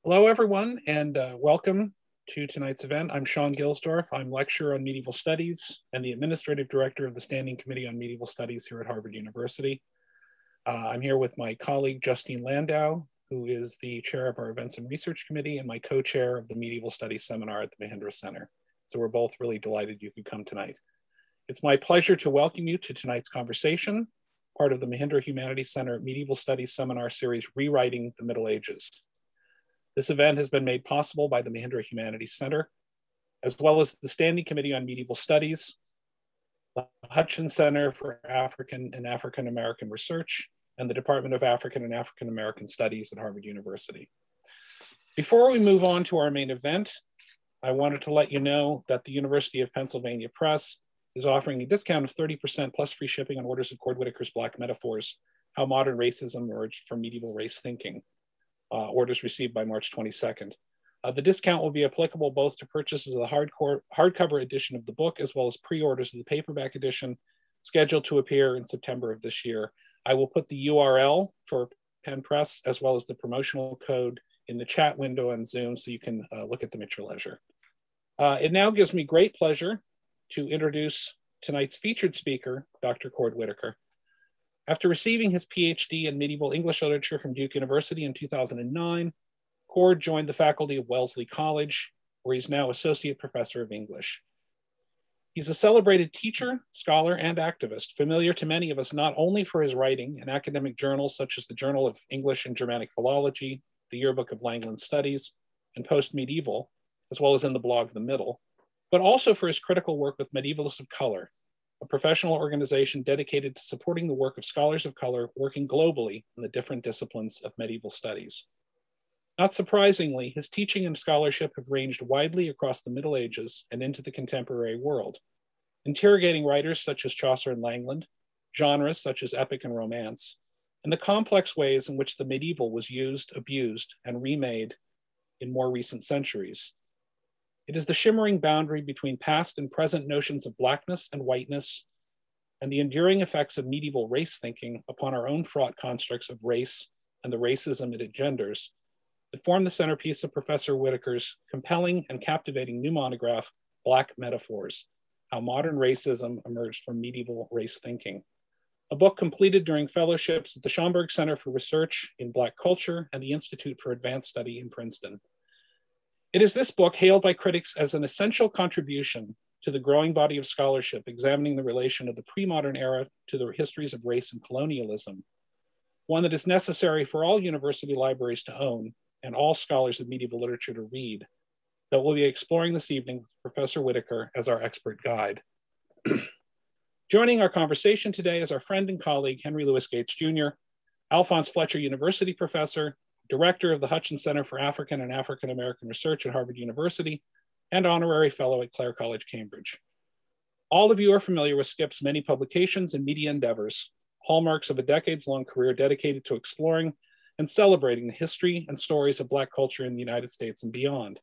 Hello, everyone, and welcome to tonight's event. I'm Sean Gilsdorf. I'm lecturer on medieval studies and the administrative director of the Standing Committee on Medieval Studies here at Harvard University. I'm here with my colleague, Justine Landau, who is the chair of our Events and Research Committee and my co-chair of the Medieval Studies Seminar at the Mahindra Center. So we're both really delighted you could come tonight. It's my pleasure to welcome you to tonight's conversation, part of the Mahindra Humanities Center Medieval Studies Seminar Series, Rewriting the Middle Ages. This event has been made possible by the Mahindra Humanities Center, as well as the Standing Committee on Medieval Studies, the Hutchins Center for African and African American Research, and the Department of African and African American Studies at Harvard University. Before we move on to our main event, I wanted to let you know that the University of Pennsylvania Press is offering a discount of 30% plus free shipping on orders of Cord Whitaker's Black Metaphors, How Modern Racism Emerged from Medieval Race Thinking. Orders received by March 22nd. The discount will be applicable both to purchases of the hardcover edition of the book, as well as pre-orders of the paperback edition, scheduled to appear in September of this year. I will put the URL for Penn Press, as well as the promotional code in the chat window on Zoom, so you can look at them at your leisure. It now gives me great pleasure to introduce tonight's featured speaker, Dr. Cord Whitaker. After receiving his PhD in medieval English literature from Duke University in 2009, Cord joined the faculty of Wellesley College, where he's now associate professor of English. He's a celebrated teacher, scholar, and activist, familiar to many of us not only for his writing in academic journals such as the Journal of English and Germanic Philology, the Yearbook of Langland Studies, and Post-Medieval, as well as in the blog The Middle, but also for his critical work with Medievalists of Color, a professional organization dedicated to supporting the work of scholars of color working globally in the different disciplines of medieval studies. Not surprisingly, his teaching and scholarship have ranged widely across the Middle Ages and into the contemporary world, interrogating writers such as Chaucer and Langland, genres such as epic and romance, and the complex ways in which the medieval was used, abused, and remade in more recent centuries. It is the shimmering boundary between past and present notions of blackness and whiteness, and the enduring effects of medieval race thinking upon our own fraught constructs of race and the racism it engenders, that form the centerpiece of Professor Whitaker's compelling and captivating new monograph, Black Metaphors, How Modern Racism Emerged from Medieval Race Thinking, a book completed during fellowships at the Schomburg Center for Research in Black Culture and the Institute for Advanced Study in Princeton. It is this book hailed by critics as an essential contribution to the growing body of scholarship examining the relation of the pre-modern era to the histories of race and colonialism, one that is necessary for all university libraries to own and all scholars of medieval literature to read, that we'll be exploring this evening with Professor Whitaker as our expert guide. Joining our conversation today is our friend and colleague, Henry Louis Gates Jr., Alphonse Fletcher University professor, director of the Hutchins Center for African and African American Research at Harvard University, and honorary fellow at Clare College, Cambridge. All of you are familiar with Skip's many publications and media endeavors, hallmarks of a decades-long career dedicated to exploring and celebrating the history and stories of Black culture in the United States and beyond.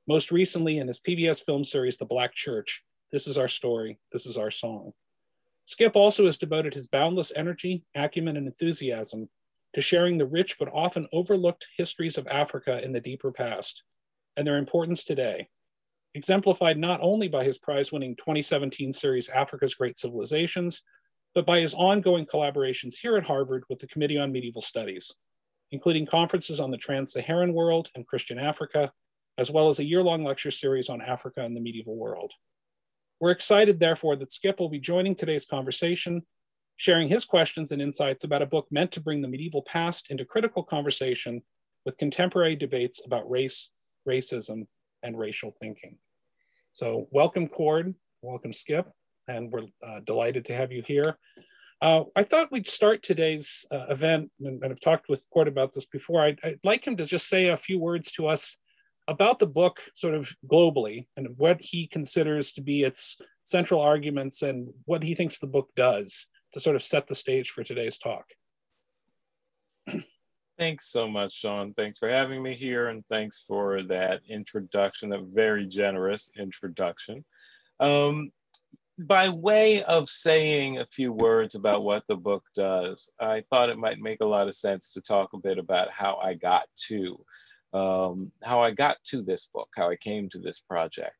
Most recently in his PBS film series, The Black Church, This Is Our Story, This Is Our Song. Skip also has devoted his boundless energy, acumen, and enthusiasm to sharing the rich but often overlooked histories of Africa in the deeper past and their importance today, exemplified not only by his prize-winning 2017 series, Africa's Great Civilizations, but by his ongoing collaborations here at Harvard with the Committee on Medieval Studies, including conferences on the Trans-Saharan world and Christian Africa, as well as a year-long lecture series on Africa and the medieval world. We're excited, therefore, that Skip will be joining today's conversation, sharing his questions and insights about a book meant to bring the medieval past into critical conversation with contemporary debates about race, racism, and racial thinking. So welcome, Cord, welcome, Skip, and we're delighted to have you here. I thought we'd start today's event, and I've talked with Cord about this before. I'd like him to just say a few words to us about the book sort of globally and what he considers to be its central arguments and what he thinks the book does to sort of set the stage for today's talk. Thanks so much, Sean. Thanks for having me here, and thanks for that introduction, that very generous introduction. By way of saying a few words about what the book does, I thought it might make a lot of sense to talk a bit about how I got to how I got to this book, how I came to this project.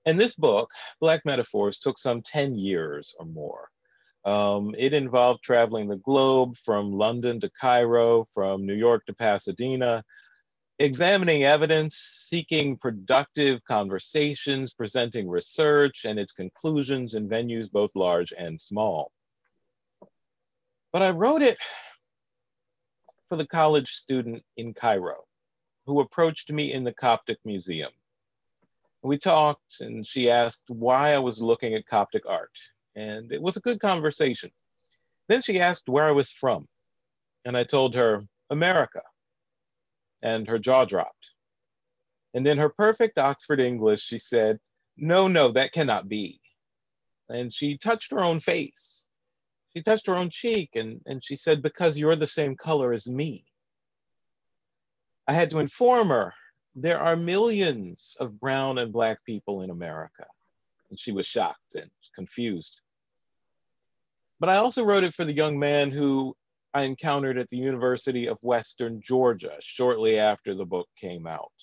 And this book, Black Metaphors, took some 10 years or more. It involved traveling the globe from London to Cairo, from New York to Pasadena, examining evidence, seeking productive conversations, presenting research and its conclusions in venues both large and small. But I wrote it for the college student in Cairo who approached me in the Coptic Museum. We talked and she asked why I was looking at Coptic art. And it was a good conversation. Then she asked where I was from. And I told her, America. And her jaw dropped. And in her perfect Oxford English, she said, no, no, that cannot be. And she touched her own face. She touched her own cheek and she said, because you're the same color as me. I had to inform her, there are millions of brown and Black people in America. And she was shocked and confused. But I also wrote it for the young man who I encountered at the University of Western Georgia shortly after the book came out.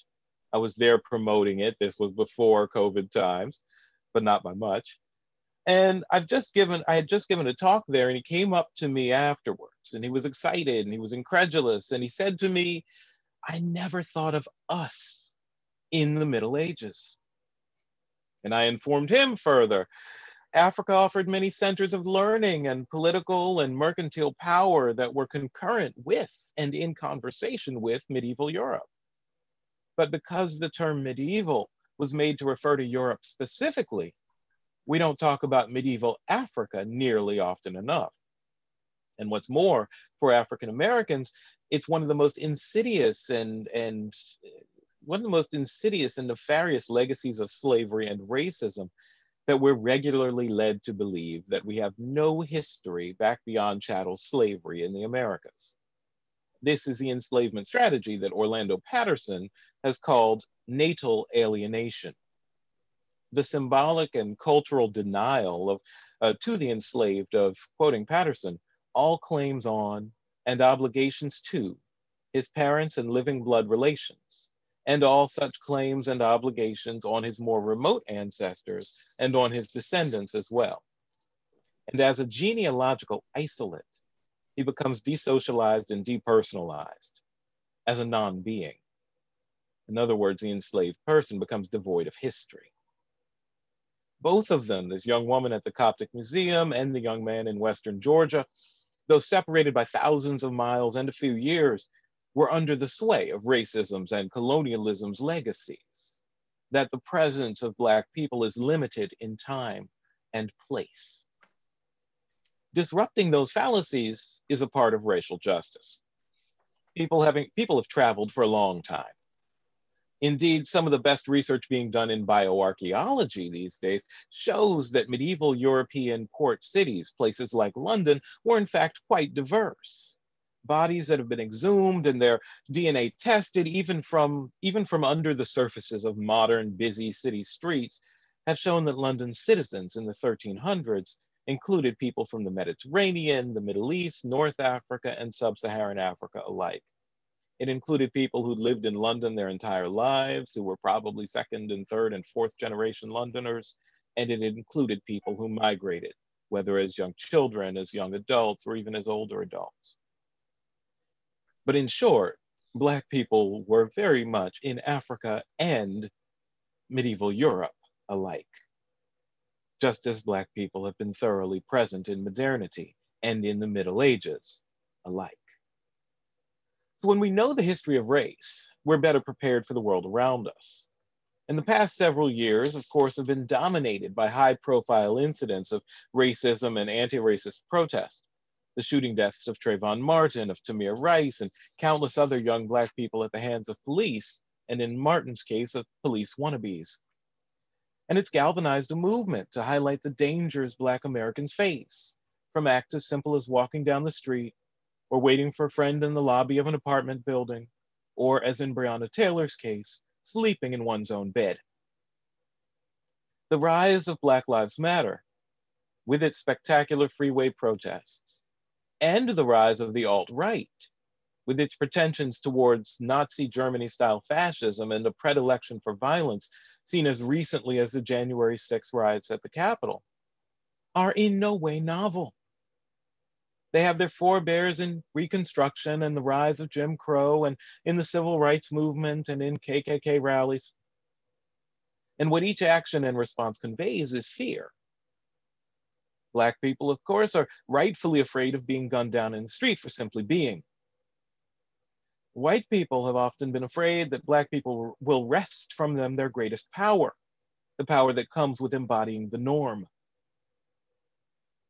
I was there promoting it. This was before COVID times, but not by much. And I had just given a talk there, and he came up to me afterwards, and he was excited and he was incredulous. And he said to me, I never thought of us in the Middle Ages. And I informed him further. Africa offered many centers of learning and political and mercantile power that were concurrent with and in conversation with medieval Europe. But because the term medieval was made to refer to Europe specifically, we don't talk about medieval Africa nearly often enough. And what's more, for African Americans, it's one of the most insidious and nefarious legacies of slavery and racism that we're regularly led to believe that we have no history back beyond chattel slavery in the Americas. This is the enslavement strategy that Orlando Patterson has called natal alienation. The symbolic and cultural denial to the enslaved of, quoting Patterson, all claims on and obligations to his parents and living blood relations, and all such claims and obligations on his more remote ancestors and on his descendants as well. And as a genealogical isolate, he becomes desocialized and depersonalized as a non-being. In other words, the enslaved person becomes devoid of history. Both of them, this young woman at the Coptic Museum and the young man in Western Georgia, though separated by thousands of miles and a few years, were under the sway of racism's and colonialism's legacies, that the presence of Black people is limited in time and place. Disrupting those fallacies is a part of racial justice. People have traveled for a long time. Indeed, some of the best research being done in bioarchaeology these days shows that medieval European port cities, places like London, were in fact quite diverse. Bodies that have been exhumed and their DNA tested, even from under the surfaces of modern busy city streets, have shown that London's citizens in the 1300s included people from the Mediterranean, the Middle East, North Africa, and Sub-Saharan Africa alike. It included people who lived in London their entire lives, who were probably second and third and fourth generation Londoners, and it included people who migrated, whether as young children, as young adults, or even as older adults. But in short, Black people were very much in Africa and medieval Europe alike, just as Black people have been thoroughly present in modernity and in the Middle Ages alike. So when we know the history of race, we're better prepared for the world around us. And the past several years, of course, have been dominated by high-profile incidents of racism and anti-racist protests. The shooting deaths of Trayvon Martin, of Tamir Rice, and countless other young Black people at the hands of police, and in Martin's case, of police wannabes. And it's galvanized a movement to highlight the dangers Black Americans face, from acts as simple as walking down the street, or waiting for a friend in the lobby of an apartment building, or, as in Breonna Taylor's case, sleeping in one's own bed. The rise of Black Lives Matter, with its spectacular freeway protests, and the rise of the alt-right, with its pretensions towards Nazi Germany-style fascism and a predilection for violence seen as recently as the January 6th riots at the Capitol, are in no way novel. They have their forebears in Reconstruction and the rise of Jim Crow and in the Civil Rights Movement and in KKK rallies. And what each action and response conveys is fear. Black people, of course, are rightfully afraid of being gunned down in the street for simply being. White people have often been afraid that Black people will wrest from them their greatest power, the power that comes with embodying the norm.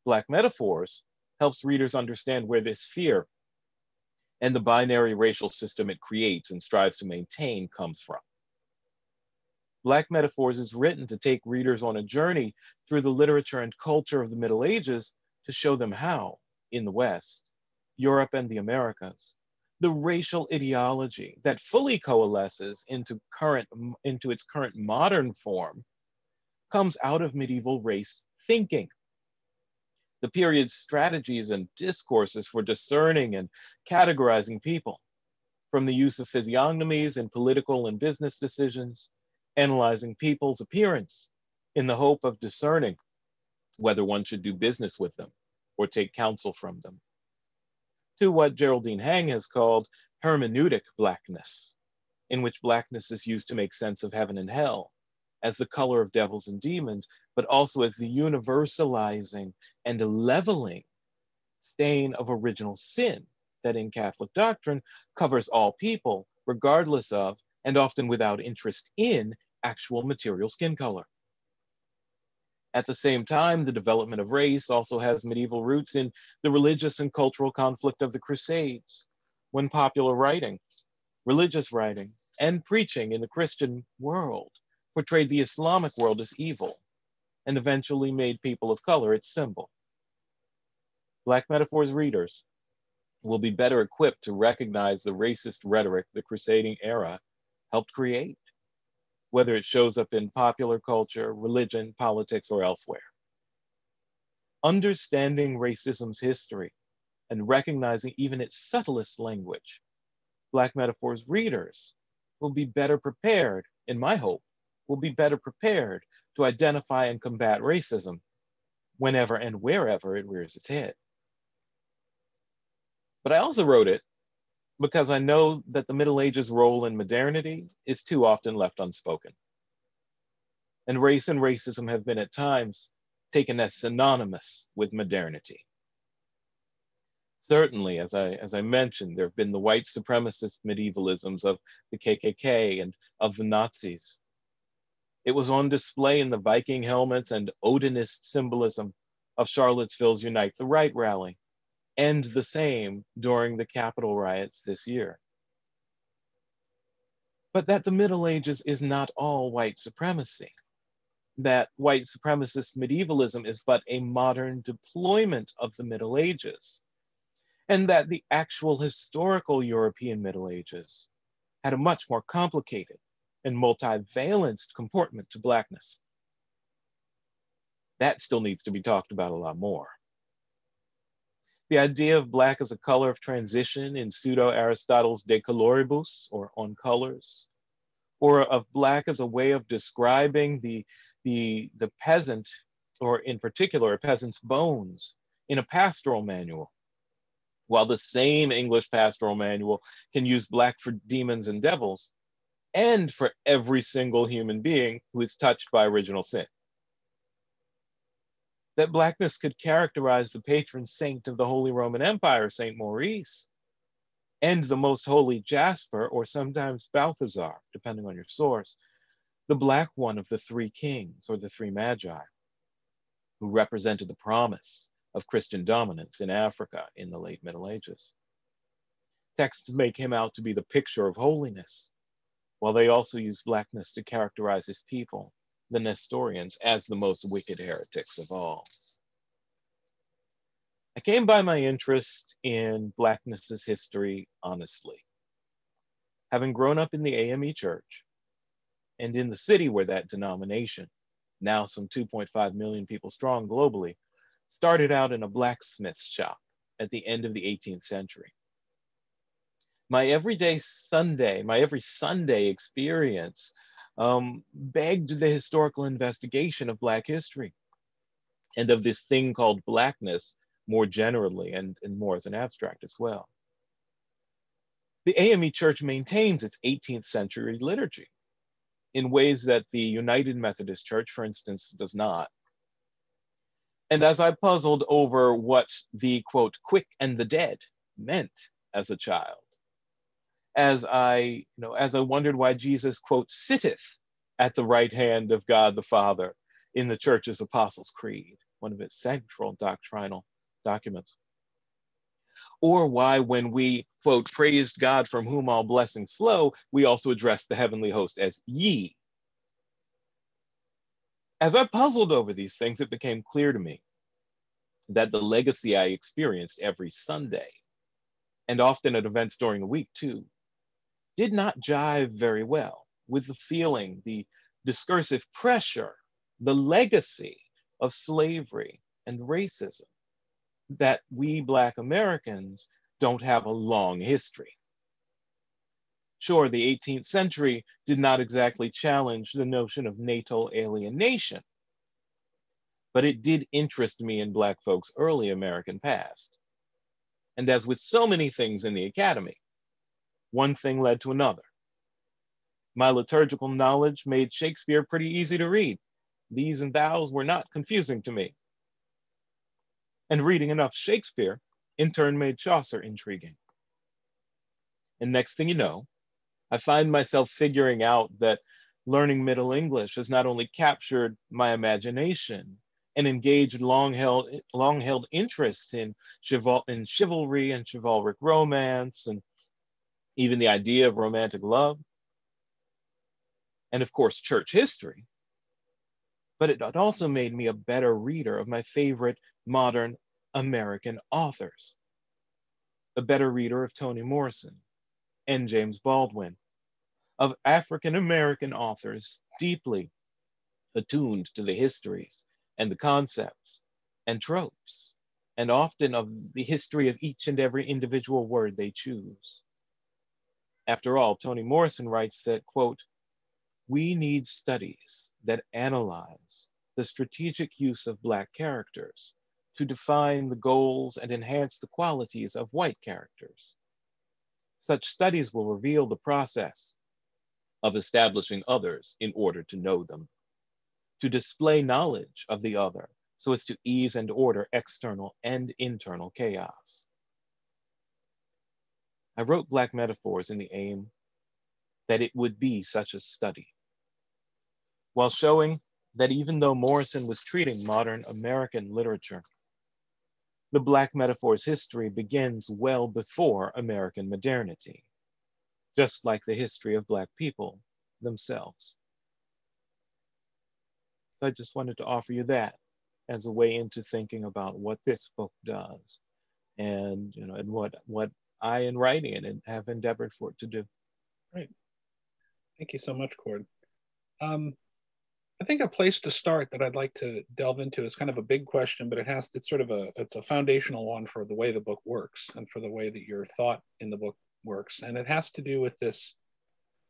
Black Metaphors helps readers understand where this fear and the binary racial system it creates and strives to maintain comes from. Black Metaphors is written to take readers on a journey through the literature and culture of the Middle Ages to show them how, in the West, Europe, and the Americas, the racial ideology that fully coalesces into its current modern form comes out of medieval race thinking. The period's strategies and discourses for discerning and categorizing people, from the use of physiognomies in political and business decisions, analyzing people's appearance in the hope of discerning whether one should do business with them or take counsel from them, to what Geraldine Hang has called Hermeneutic Blackness, in which blackness is used to make sense of heaven and hell, as the color of devils and demons, but also as the universalizing and leveling stain of original sin that in Catholic doctrine covers all people, regardless of, and often without interest in, actual material skin color. At the same time, the development of race also has medieval roots in the religious and cultural conflict of the Crusades, when popular writing, religious writing, and preaching in the Christian world portrayed the Islamic world as evil and eventually made people of color its symbol. Black Metaphors readers will be better equipped to recognize the racist rhetoric the crusading era helped create, whether it shows up in popular culture, religion, politics, or elsewhere. Understanding racism's history and recognizing even its subtlest language, Black Metaphors readers will be better prepared, in my hope, will be better prepared to identify and combat racism whenever and wherever it rears its head. But I also wrote it because I know that the Middle Ages' role in modernity is too often left unspoken. And race and racism have been at times taken as synonymous with modernity. Certainly, as I mentioned, there have been the white supremacist medievalisms of the KKK and of the Nazis. It was on display in the Viking helmets and Odinist symbolism of Charlottesville's Unite the Right rally, and the same during the Capitol riots this year. But that the Middle Ages is not all white supremacy, that white supremacist medievalism is but a modern deployment of the Middle Ages, and that the actual historical European Middle Ages had a much more complicated and multivalenced comportment to Blackness. That still needs to be talked about a lot more. The idea of Black as a color of transition in pseudo-Aristotle's De Coloribus, or On Colors, or of Black as a way of describing the peasant, or in particular a peasant's bones, in a pastoral manual, while the same English pastoral manual can use Black for demons and devils, and for every single human being who is touched by original sin. That Blackness could characterize the patron saint of the Holy Roman Empire, Saint Maurice, and the most holy Jasper, or sometimes Balthazar, depending on your source, the Black one of the three kings, or the three magi, who represented the promise of Christian dominance in Africa in the late Middle Ages. Texts make him out to be the picture of holiness, while they also use Blackness to characterize his people, the Nestorians, as the most wicked heretics of all. I came by my interest in Blackness's history honestly. Having grown up in the AME Church, and in the city where that denomination, now some 2.5 million people strong globally, started out in a blacksmith's shop at the end of the 18th century. my every Sunday experience begged the historical investigation of Black history and of this thing called Blackness more generally and more as an abstract as well. The AME Church maintains its 18th century liturgy in ways that the United Methodist Church, for instance, does not. And as I puzzled over what the, quote, quick and the dead meant as a child, as I wondered why Jesus, quote, sitteth at the right hand of God the Father in the Church's Apostles' Creed, one of its central doctrinal documents, or why when we, quote, praised God from whom all blessings flow, we also addressed the heavenly host as ye. As I puzzled over these things, it became clear to me that the legacy I experienced every Sunday, and often at events during the week too, did not jive very well with the feeling, the discursive pressure, the legacy of slavery and racism that we Black Americans don't have a long history. Sure, the 18th century did not exactly challenge the notion of natal alienation, but it did interest me in Black folks' early American past. And as with so many things in the academy, one thing led to another. My liturgical knowledge made Shakespeare pretty easy to read. These and thous were not confusing to me. And reading enough Shakespeare in turn made Chaucer intriguing. And next thing you know, I find myself figuring out that learning Middle English has not only captured my imagination and engaged long-held interests in chivalry and chivalric romance, and even the idea of romantic love, and of course, church history, but it also made me a better reader of my favorite modern American authors, a better reader of Toni Morrison and James Baldwin, of African American authors deeply attuned to the histories and the concepts and tropes, and often of the history of each and every individual word they choose. After all, Toni Morrison writes that, quote, we need studies that analyze the strategic use of Black characters to define the goals and enhance the qualities of white characters. Such studies will reveal the process of establishing others in order to know them, to display knowledge of the other so as to ease and order external and internal chaos. I wrote Black Metaphors in the aim that it would be such a study, while showing that even though Morrison was treating modern American literature, the Black Metaphors history begins well before American modernity, just like the history of Black people themselves. I just wanted to offer you that as a way into thinking about what this book does, and and what I in writing it and have endeavored for it to do. Great. Thank you so much, Cord. I think a place to start that I'd like to delve into is kind of a big question, but it's a foundational one for the way the book works and for the way that your thought in the book works. And it has to do with this,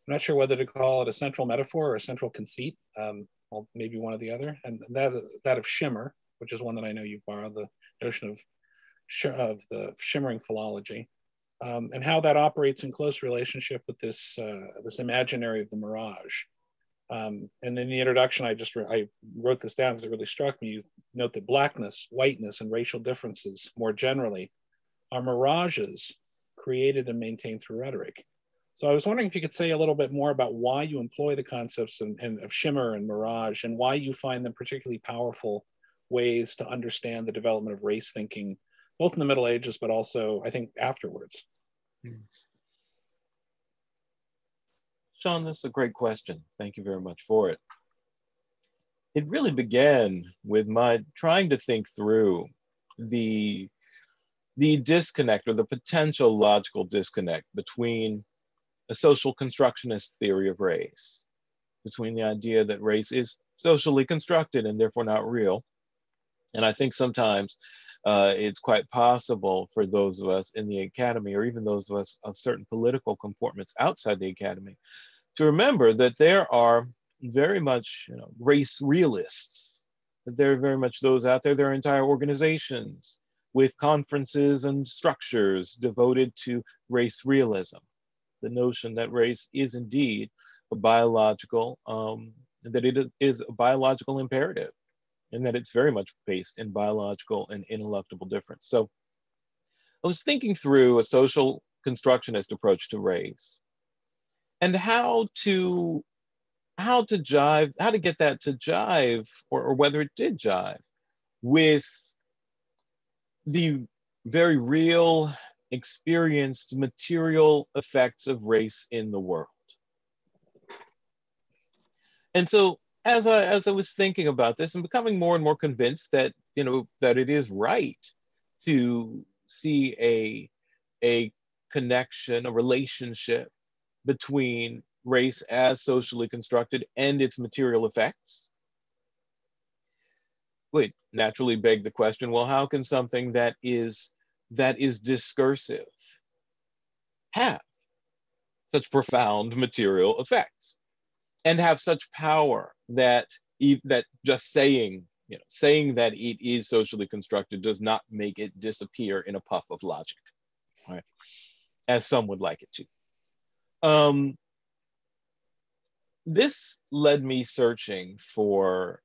I'm not sure whether to call it a central metaphor or a central conceit, well, maybe one or the other, and that of shimmer, which is one that I know you borrowed, the notion of the shimmering philology, and how that operates in close relationship with this imaginary of the mirage. And in the introduction, I wrote this down because it really struck me. You note that blackness, whiteness, and racial differences more generally are mirages created and maintained through rhetoric. So I was wondering if you could say a little bit more about why you employ the concepts of shimmer and mirage, and why you find them particularly powerful ways to understand the development of race thinking, both in the Middle Ages, but also, I think, afterwards. Sean, this is a great question. Thank you very much for it. It really began with my trying to think through the disconnect, or the potential logical disconnect, between a social constructionist theory of race, between the idea that race is socially constructed and therefore not real. And I think sometimes it's quite possible for those of us in the academy, or even those of us of certain political comportments outside the academy, to remember that there are very much, race realists, that there are very much those out there. There are entire organizations with conferences and structures devoted to race realism. The notion that race is indeed a biological, that it is a biological imperative, and that it's very much based in biological and ineluctable difference. So I was thinking through a social constructionist approach to race, and how to get that to jive, or whether it did jive with the very real, experienced material effects of race in the world. And so as I was thinking about this and becoming more and more convinced that, that it is right to see a connection, a relationship between race as socially constructed and its material effects, would naturally beg the question, well, how can something that is discursive have such profound material effects and have such power that just saying that it is socially constructed does not make it disappear in a puff of logic, right? As some would like it to. This led me searching for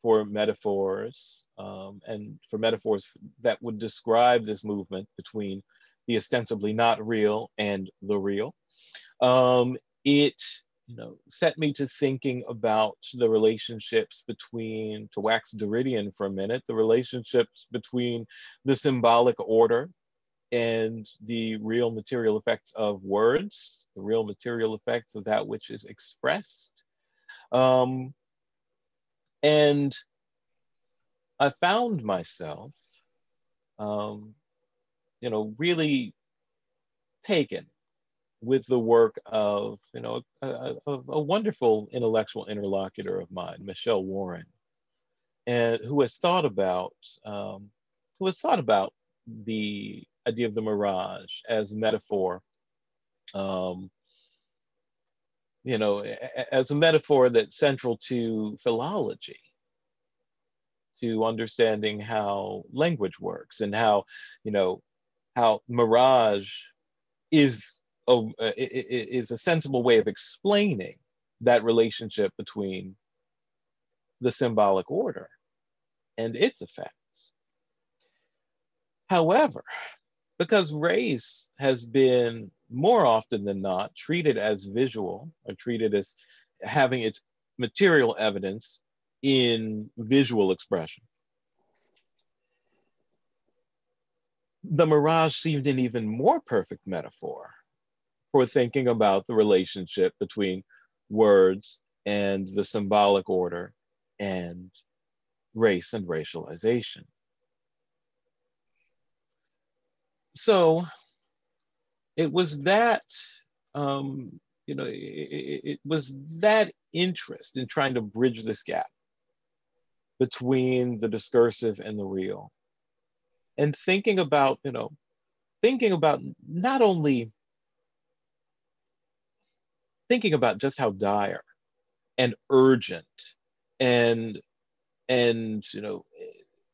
metaphors, and for metaphors that would describe this movement between the ostensibly not real and the real. It set me to thinking about the relationships between, to wax Derridian for a minute, the relationships between the symbolic order and the real material effects of words, the real material effects of that which is expressed. And I found myself, really taken with the work of, a wonderful intellectual interlocutor of mine, Michelle Warren, and who has thought about the idea of the mirage as a metaphor, as a metaphor that's central to philology, to understanding how language works, and how mirage is a sensible way of explaining that relationship between the symbolic order and its effects. However, because race has been more often than not treated as visual, or treated as having its material evidence in visual expression, the mirage seemed an even more perfect metaphor for thinking about the relationship between words and the symbolic order and race and racialization. So it was that, it was that interest in trying to bridge this gap between the discursive and the real, and thinking about not only thinking about just how dire and urgent and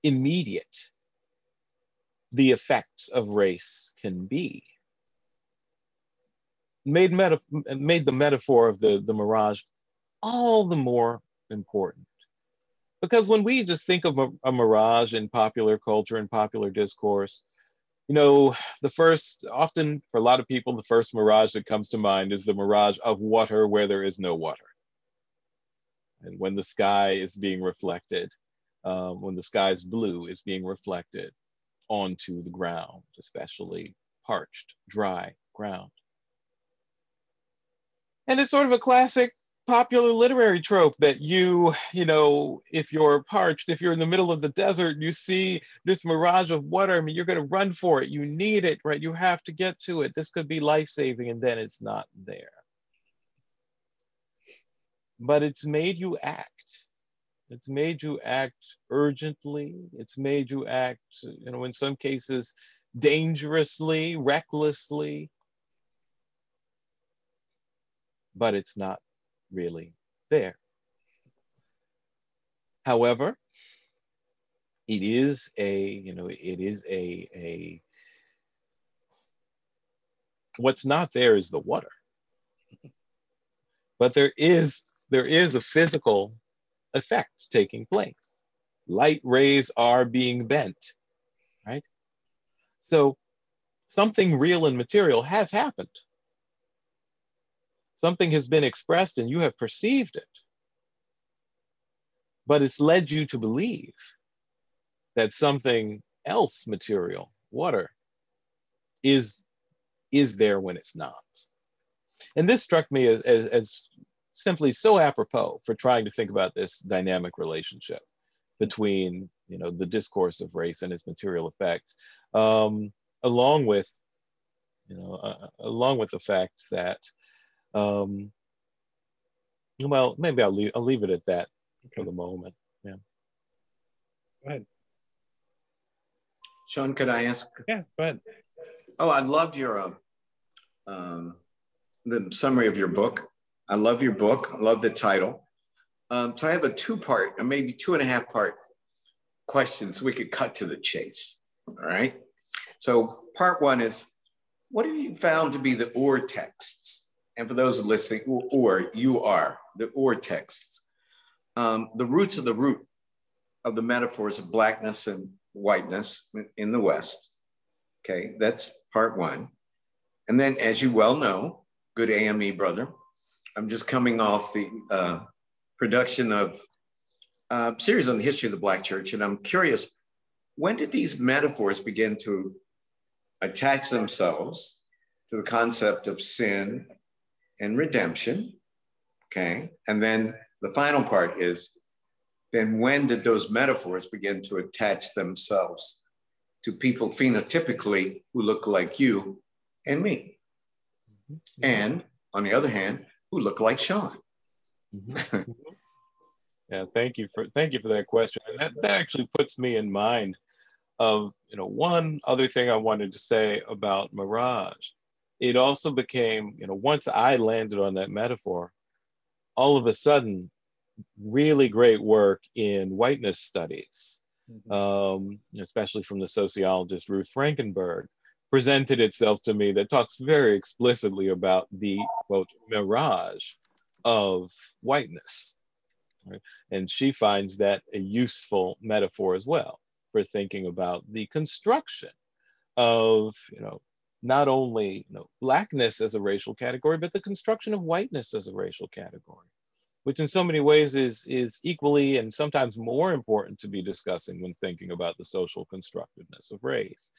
immediate the effects of race can be, made the metaphor of the mirage all the more important. Because when we just think of a mirage in popular culture and popular discourse, often for a lot of people, the first mirage that comes to mind is the mirage of water where there is no water. And when the sky is being reflected, when the sky's blue is being reflected onto the ground, especially parched, dry ground. And it's sort of a classic popular literary trope that if you're parched, if you're in the middle of the desert and you see this mirage of water, I mean, you're going to run for it. You need it, right? You have to get to it. This could be life-saving, and then it's not there. But it's made you act. It's made you act urgently. It's made you act, in some cases, dangerously, recklessly, but it's not really there. However, it is what's not there is the water. But there is a physical effect taking place. Light rays are being bent, right? So something real and material has happened. Something has been expressed and you have perceived it. But it's led you to believe that something else material, water, is there when it's not. And this struck me as simply so apropos for trying to think about this dynamic relationship between the discourse of race and its material effects, along with the fact that well, maybe I'll leave it at that for the moment. Yeah. Go ahead. Sean, could I ask? Yeah, go ahead. Oh, I love your the summary of your book. I love your book. I love the title. So I have a two-part, or maybe 2.5-part question, so we could cut to the chase. All right. So part one is, what have you found to be the or texts? And for those listening, or you are the or texts, the roots of the root of the metaphors of blackness and whiteness in the West. Okay, that's part one. And then, as you well know, good AME brother, I'm just coming off the production of a series on the history of the Black Church. And I'm curious, when did these metaphors begin to attach themselves to the concept of sin and redemption? Okay, and then the final part is, then when did those metaphors begin to attach themselves to people phenotypically who look like you and me? Mm-hmm. And on the other hand, who look like Sean? Mm-hmm. Yeah, thank you for that question. And that actually puts me in mind of one other thing I wanted to say about Mirage. It also became, once I landed on that metaphor, all of a sudden, really great work in whiteness studies, especially from the sociologist Ruth Frankenberg, presented itself to me that talks very explicitly about the, quote, mirage of whiteness. Right? And she finds that a useful metaphor as well for thinking about the construction of, not only blackness as a racial category, but the construction of whiteness as a racial category, which in so many ways is equally and sometimes more important to be discussing when thinking about the social constructiveness of race.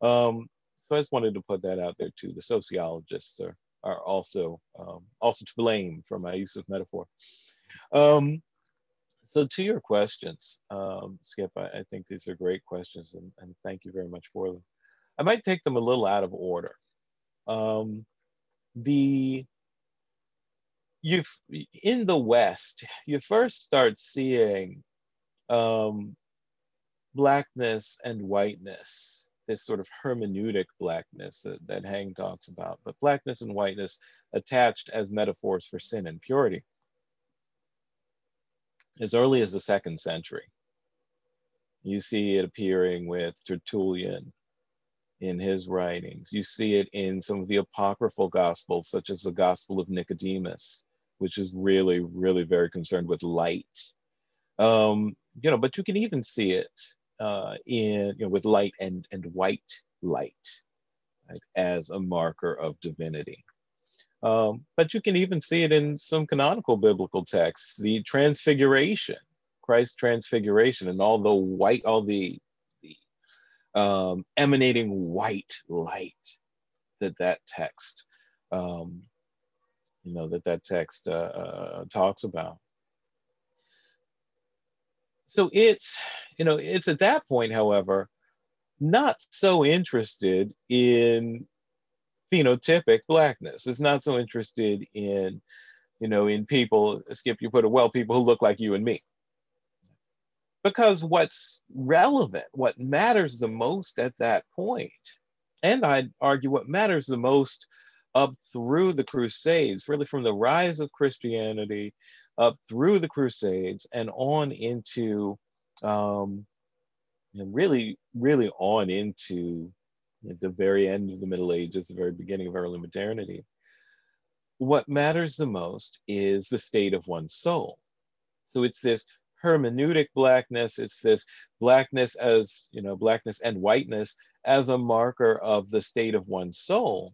So I just wanted to put that out there too. The sociologists are also to blame for my use of metaphor. So to your questions, Skip, I think these are great questions, and thank you very much for them. I might take them a little out of order. In the West, you first start seeing blackness and whiteness, this sort of hermeneutic blackness that Hang talks about, but blackness and whiteness attached as metaphors for sin and purity as early as the 2nd century. You see it appearing with Tertullian in his writings. You see it in some of the apocryphal gospels, such as the Gospel of Nicodemus, which is really, really very concerned with light. But you can even see it with light and white light, right, as a marker of divinity. But you can even see it in some canonical biblical texts, the transfiguration, Christ's transfiguration, and all the emanating white light that text, talks about. So it's at that point, however, not so interested in phenotypic blackness. It's not so interested in, in people, Skip, you put it well, people who look like you and me. Because what's relevant, what matters the most at that point, and I'd argue what matters the most up through the Crusades, really from the rise of Christianity up through the Crusades and on into, really on into the very end of the Middle Ages, the very beginning of early modernity. What matters the most is the state of one's soul. So it's this hermeneutic blackness, it's this blackness as, blackness and whiteness as a marker of the state of one's soul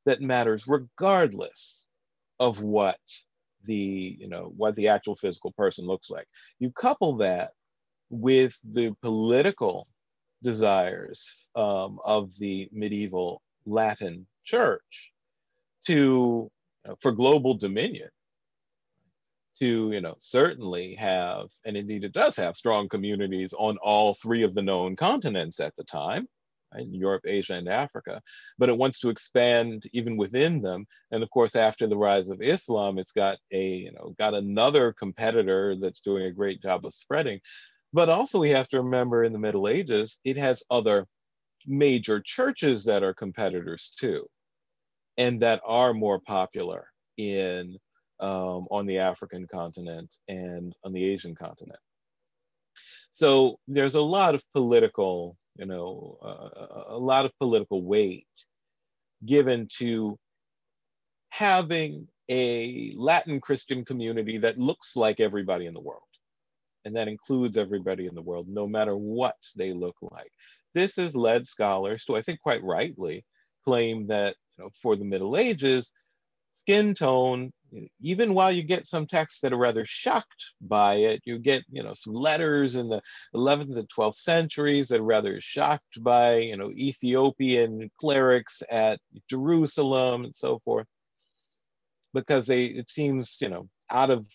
that matters regardless of what the actual physical person looks like. You couple that with the political desires of the medieval Latin church for global dominion, to certainly have, and indeed it does have, strong communities on all three of the known continents at the time, right? Europe, Asia, and Africa, but it wants to expand even within them. And of course, after the rise of Islam, it's got another competitor that's doing a great job of spreading. But also we have to remember, in the Middle Ages, it has other major churches that are competitors too, and that are more popular on the African continent and on the Asian continent. So there's a lot of political, weight given to having a Latin Christian community that looks like everybody in the world. And that includes everybody in the world, no matter what they look like. This has led scholars to, I think quite rightly, claim that for the Middle Ages, skin tone, even while you get some texts that are rather shocked by it, you get some letters in the 11th and 12th centuries that are rather shocked by Ethiopian clerics at Jerusalem and so forth, because it seems out of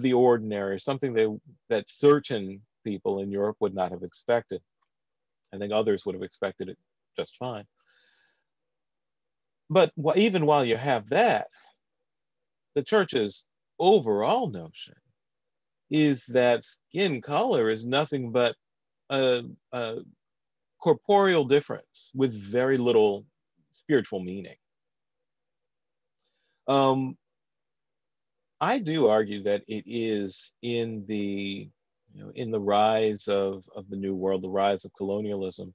the ordinary, something that certain people in Europe would not have expected. I think others would have expected it just fine. But even while you have that, the church's overall notion is that skin color is nothing but a corporeal difference with very little spiritual meaning. I do argue that it is in the rise of the New World, the rise of colonialism,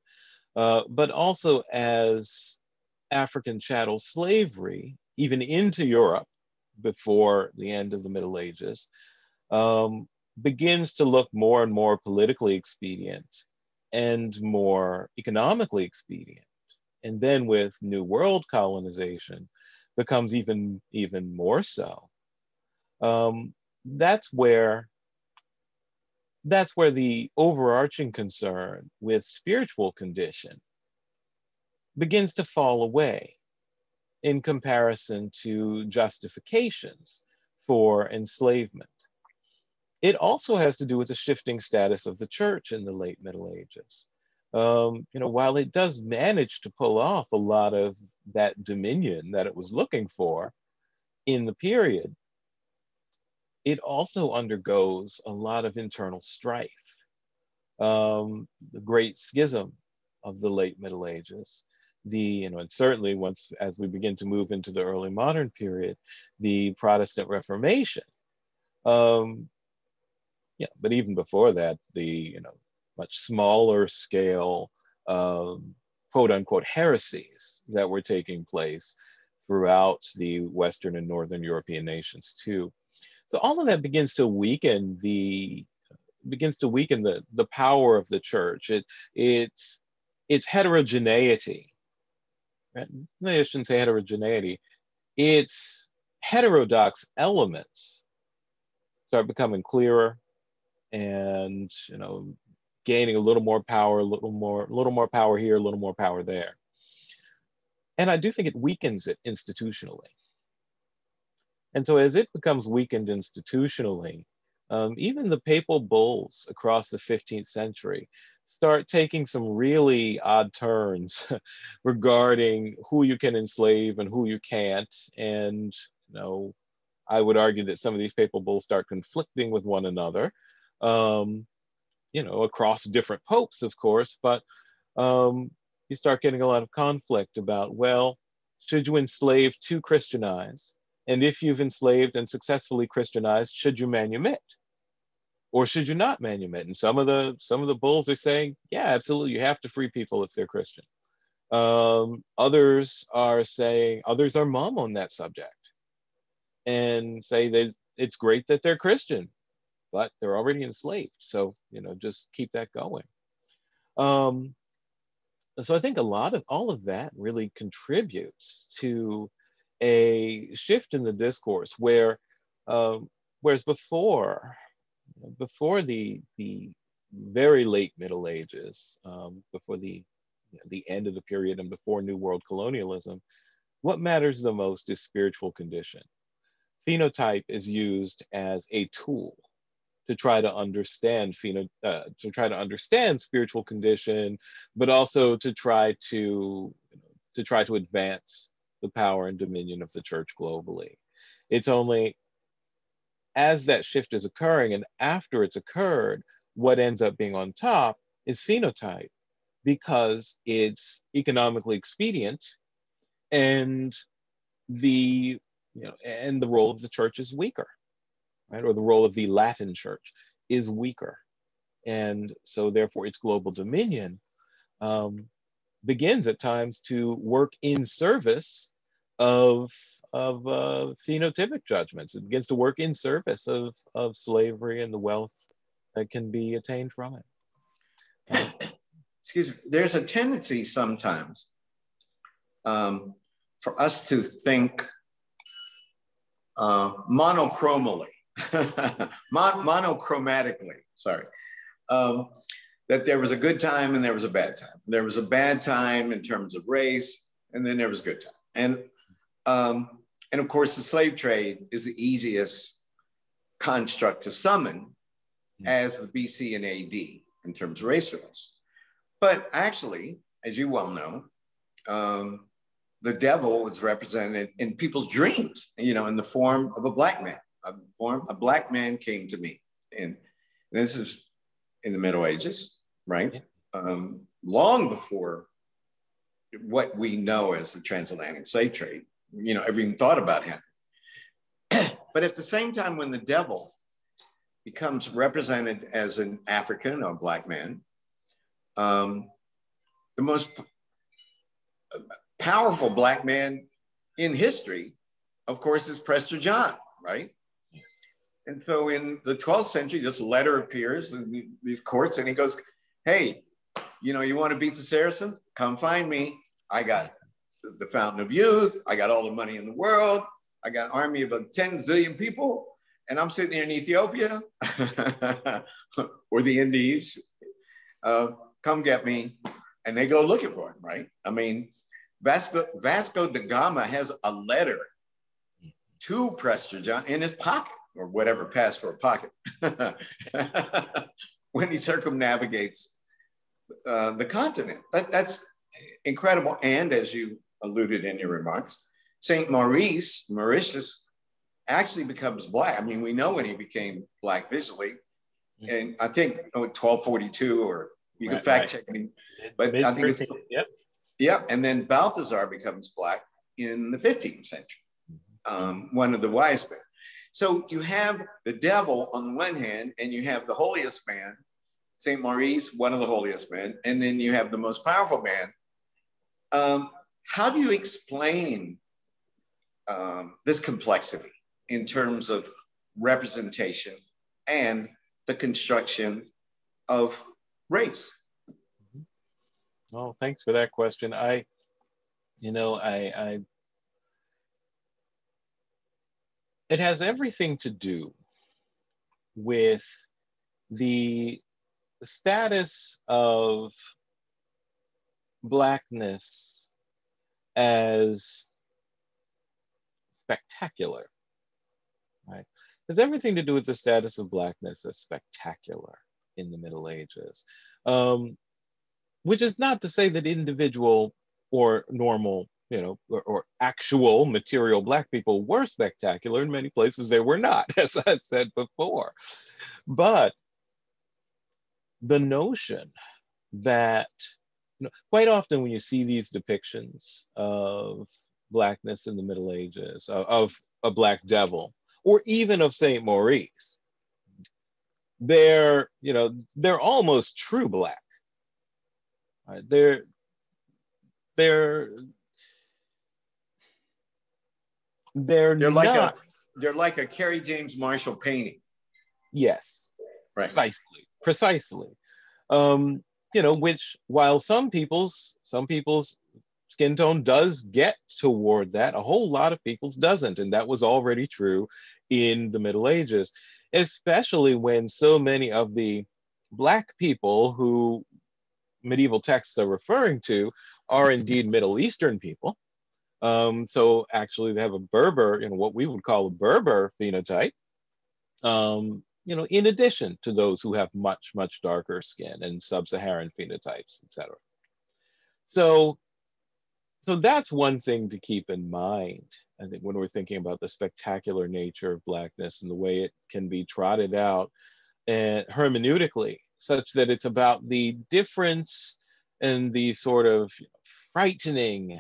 but also as African chattel slavery, even into Europe before the end of the Middle Ages, begins to look more and more politically expedient and more economically expedient. And then with New World colonization, becomes even more so. That's where the overarching concern with spiritual condition begins to fall away in comparison to justifications for enslavement. It also has to do with the shifting status of the church in the late Middle Ages. While it does manage to pull off a lot of that dominion that it was looking for in the period, it also undergoes a lot of internal strife. The great schism of the late Middle Ages, and certainly as we begin to move into the early modern period, the Protestant Reformation. But even before that, the much smaller scale quote unquote heresies that were taking place throughout the Western and Northern European nations too. So all of that begins to weaken the power of the church. Its heterogeneity. Right? I shouldn't say heterogeneity. Its heterodox elements start becoming clearer, and gaining a little more power, a little more power here, a little more power there. And I do think it weakens it institutionally. And so as it becomes weakened institutionally, even the papal bulls across the 15th century start taking some really odd turns regarding who you can enslave and who you can't. And I would argue that some of these papal bulls start conflicting with one another. you know, across different popes, of course, but you start getting a lot of conflict about, well, should you enslave to Christianize? And if you've enslaved and successfully Christianized, should you manumit? Or should you not manumit? And some of the bulls are saying, yeah, absolutely, you have to free people if they're Christian. Others are mum on that subject and say that it's great that they're Christian, but they're already enslaved. So, you know, just keep that going. So I think all of that really contributes to a shift in the discourse where, whereas before the very late Middle Ages, before the end of the period and before New World colonialism, what matters the most is spiritual condition. Phenotype is used as a tool to try to understand spiritual condition, but also to try to advance the power and dominion of the church globally. It's only as that shift is occurring and after it's occurred, what ends up being on top is phenotype, because it's economically expedient and the role of the church is weaker, right? Or the role of the Latin church is weaker. And so therefore its global dominion begins at times to work in service of phenotypic judgments. It begins to work in service of slavery and the wealth that can be attained from it. Excuse me, there's a tendency sometimes for us to think monochromatically, sorry, that there was a good time and there was a bad time. There was a bad time in terms of race, and then there was a good time. And of course, the slave trade is the easiest construct to summon as the BC and AD in terms of race relations. But actually, as you well know, the devil was represented in people's dreams, you know, in the form of a black man. A black man came to me. And this is in the Middle Ages, right? Long before what we know as the transatlantic slave trade, you know, ever even thought about him. But at the same time, when the devil becomes represented as an African or black man, the most powerful black man in history, of course, is Prester John, right? And so in the 12th century, this letter appears in these courts and he goes, hey, you know, you want to beat the Saracens? Come find me. I got the fountain of youth. I got all the money in the world. I got an army of about 10 zillion people. And I'm sitting here in Ethiopia or the Indies. Come get me. And they go looking for him, right? I mean, Vasco da Gama has a letter to Prester John in his pocket, or whatever passed for a pocket, when he circumnavigates the continent. That's incredible. And as you alluded in your remarks, Saint Mauritius actually becomes black. I mean, we know when he became black visually, and I think 1242, or you can fact check me, but I think it's, yep. And then Balthazar becomes black in the 15th century, one of the wise men. So you have the devil on the one hand, and you have the holiest man, Saint Maurice, one of the holiest men, and then you have the most powerful man. How do you explain this complexity in terms of representation and the construction of race? Well, thanks for that question. It has everything to do with the status of Blackness as spectacular, right? It has everything to do with the status of Blackness as spectacular in the Middle Ages, which is not to say that individual or normal, or actual material Black people were spectacular. In many places they were not, as I said before. But the notion that, quite often when you see these depictions of Blackness in the Middle Ages, of a Black devil, or even of Saint Maurice, they're almost true Black. Right? They're like not. They're like a Kerry James Marshall painting. Yes, right. Precisely. Which, while some people's skin tone does get toward that, a whole lot of people's doesn't, and that was already true in the Middle Ages, especially when so many of the Black people who medieval texts are referring to are indeed Middle Eastern people. So actually they have a Berber, what we would call a Berber phenotype, in addition to those who have much, much darker skin and sub-Saharan phenotypes, etc. So that's one thing to keep in mind, I think, when we're thinking about the spectacular nature of Blackness and the way it can be trotted out and hermeneutically, such that it's about the difference and the sort of frightening,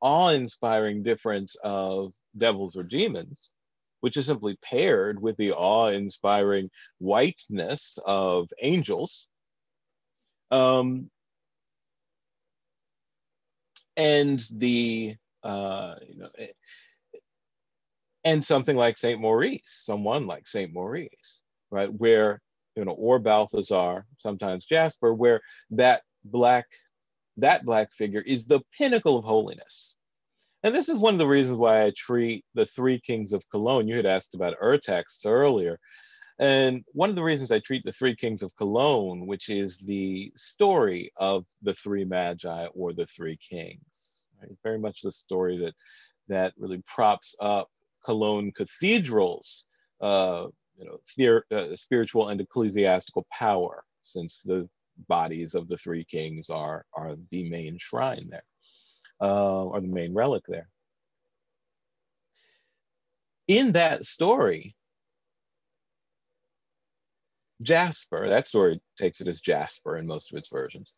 awe-inspiring difference of devils or demons, which is simply paired with the awe-inspiring whiteness of angels. And and something like someone like Saint Maurice, right? Where, or Balthazar, sometimes Jasper, where that black figure is the pinnacle of holiness. And this is one of the reasons why I treat the Three Kings of Cologne. You had asked about texts earlier. And one of the reasons I treat the Three Kings of Cologne, which is the story of the three magi or the three kings, right? Very much the story that really props up Cologne Cathedral's spiritual and ecclesiastical power, since the bodies of the three kings are the main shrine there, or the main relic there. In that story, Jasper, that story takes it as Jasper in most of its versions.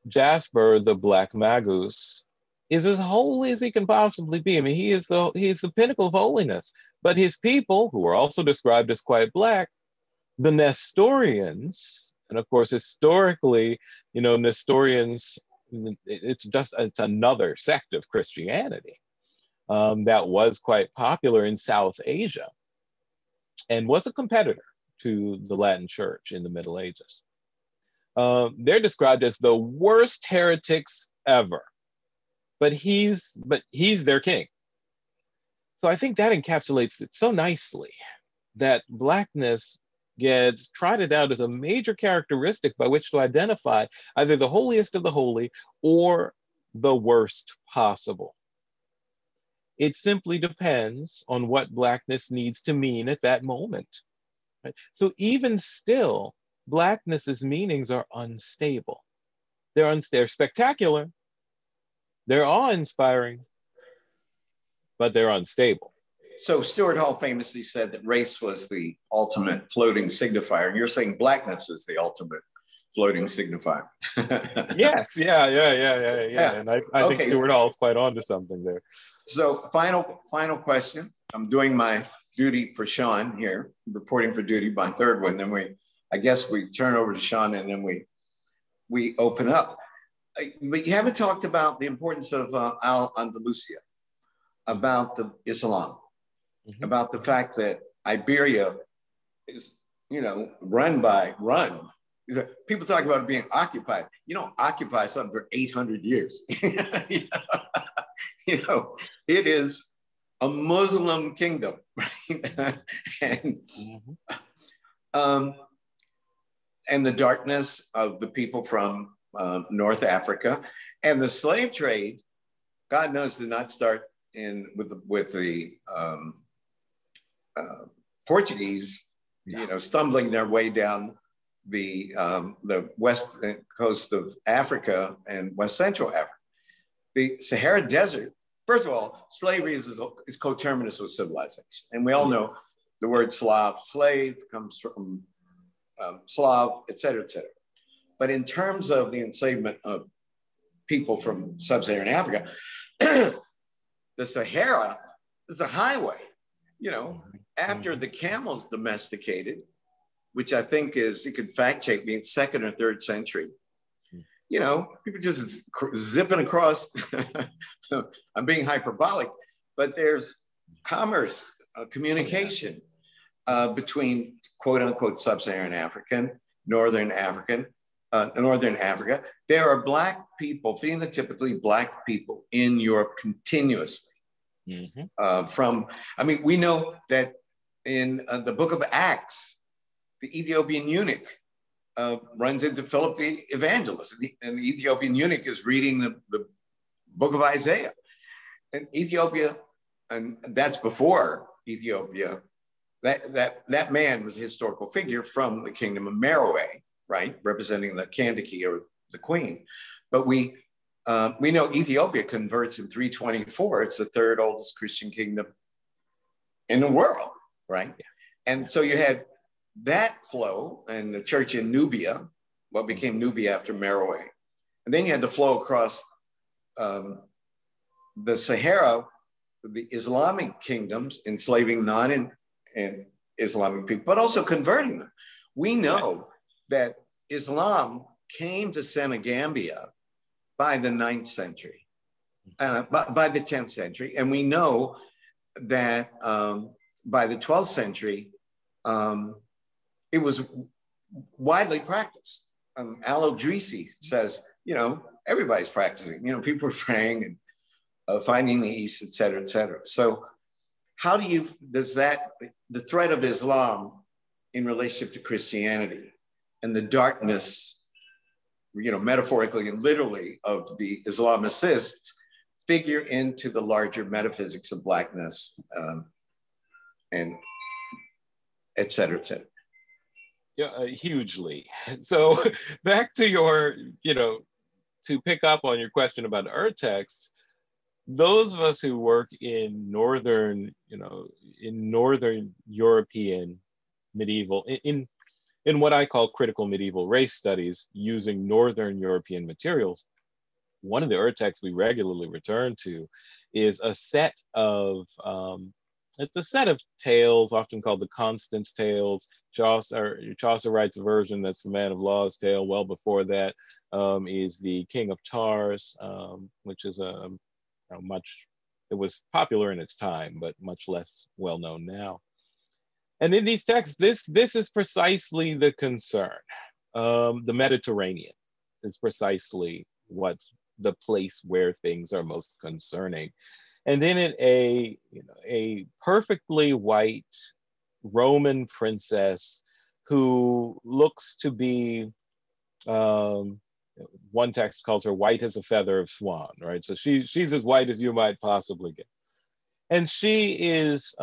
Jasper, the Black Magus, is as holy as he can possibly be. I mean, he is the pinnacle of holiness. But his people, who are also described as quite Black, the Nestorians, and of course, historically, Nestorians, it's another sect of Christianity that was quite popular in South Asia and was a competitor to the Latin Church in the Middle Ages. They're described as the worst heretics ever, but he's their king. So I think that encapsulates it so nicely, that Blackness gets trotted out as a major characteristic by which to identify either the holiest of the holy or the worst possible. It simply depends on what Blackness needs to mean at that moment. Right? So even still, Blackness's meanings are unstable. They're spectacular, they're awe-inspiring, but they're unstable. So Stuart Hall famously said that race was the ultimate floating signifier, and you're saying Blackness is the ultimate floating signifier. Yes, yeah. And I think Stuart Hall's quite on to something there. So final question. I'm doing my duty for Sean here, reporting for duty, my third one. Then I guess we turn over to Sean, and then we open up. But you haven't talked about the importance of Al-Andalusia, about the Islam, about the fact that Iberia is, run. People talk about it being occupied. You don't occupy something for 800 years. It is a Muslim kingdom, right? And the darkness of the people from North Africa, and the slave trade, God knows, did not start with the Portuguese, stumbling their way down the west coast of Africa and West Central Africa. The Sahara Desert, first of all, slavery is coterminous with civilization. And we all know the word Slav, slave, comes from Slav, et cetera, et cetera. But in terms of the enslavement of people from sub-Saharan Africa, the Sahara is a highway. You know, after the camels domesticated, which I think is, you could fact check me, 2nd or 3rd century, you know, people just zipping across. I'm being hyperbolic, but there's commerce, communication between quote unquote sub-Saharan African, Northern Africa. There are Black people, phenotypically Black people in Europe continuously. I mean, we know that in the book of Acts, the Ethiopian eunuch runs into Philip the evangelist, and the Ethiopian eunuch is reading the book of Isaiah. And Ethiopia, and that's before Ethiopia, that man was a historical figure from the kingdom of Meroe, right, representing the Kandake or the queen. But we know Ethiopia converts in 324. It's the 3rd oldest Christian kingdom in the world, right? And so you had that flow and the church in Nubia, what became Nubia after Meroe. And then you had the flow across the Sahara, the Islamic kingdoms, enslaving non-Islamic people, but also converting them. We know that Islam came to Senegambia by the 9th century, by the 10th century. And we know that by the 12th century, it was widely practiced. Al-Idrisi says, you know, everybody's practicing, you know, people are praying and finding the East, et cetera, et cetera. So how does the threat of Islam in relationship to Christianity and the darkness, you know, metaphorically and literally, of the Islamicists figure into the larger metaphysics of Blackness and et cetera, et cetera? Yeah, hugely. So back to your, you know, to pick up on your question about urtext, those of us who work in northern, you know, in northern European medieval, in what I call critical medieval race studies using northern European materials, one of the urtexts we regularly return to is a set of it's a set of tales, often called the Constance Tales. Chaucer writes a version that's the Man of Law's tale. Well before that is the King of Tars, which is it was popular in its time, but much less well known now. And in these texts, this is precisely the concern. The Mediterranean is precisely what's the place where things are most concerning. And then a perfectly white Roman princess who looks to be, one text calls her white as a feather of swan, right? So she's as white as you might possibly get. And she is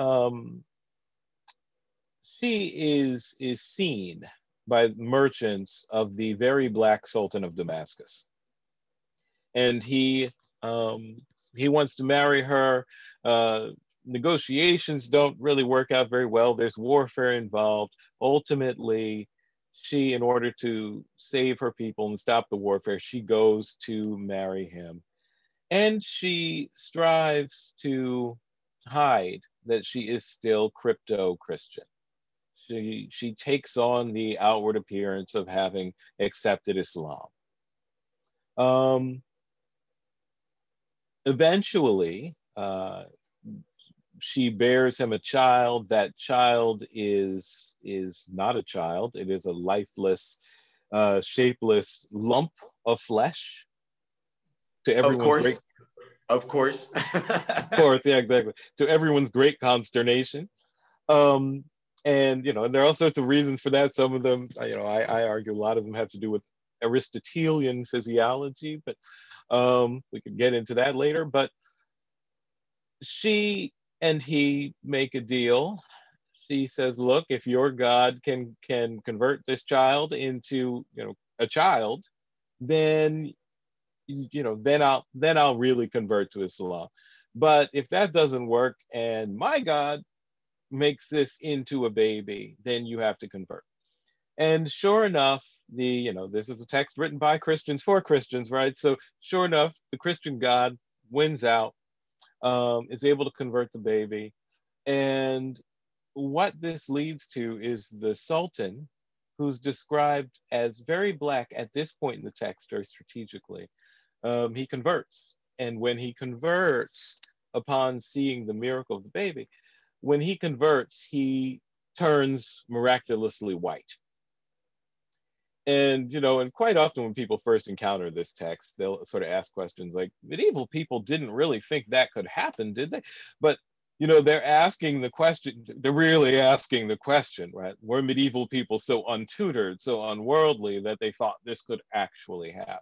seen by merchants of the very black Sultan of Damascus. And he wants to marry her. Negotiations don't really work out very well. There's warfare involved. Ultimately, she, in order to save her people and stop the warfare, she goes to marry him. And she strives to hide that she is still crypto-Christian. She takes on the outward appearance of having accepted Islam. Eventually, she bears him a child. That child is not a child. It is a lifeless, shapeless lump of flesh. To everyone's Of course. Of course, yeah, exactly. To everyone's great consternation. And you know, and there are all sorts of reasons for that. Some of them, you know, I argue a lot of them have to do with Aristotelian physiology, but we could get into that later. But she and he make a deal. She says, "Look, if your God can convert this child into, you know, a child, then, you know, then I'll really convert to Islam. But if that doesn't work, and my God makes this into a baby, then you have to convert." And sure enough, this is a text written by Christians for Christians, right? So sure enough, the Christian God wins out, is able to convert the baby. And what this leads to is the Sultan, who's described as very black at this point in the text, very strategically. He converts. And when he converts, upon seeing the miracle of the baby, when he converts, he turns miraculously white. And, and quite often when people first encounter this text, they'll sort of ask questions like, medieval people didn't really think that could happen, did they? But, they're asking the question, they're really asking the question, right? Were medieval people so untutored, so unworldly that they thought this could actually happen?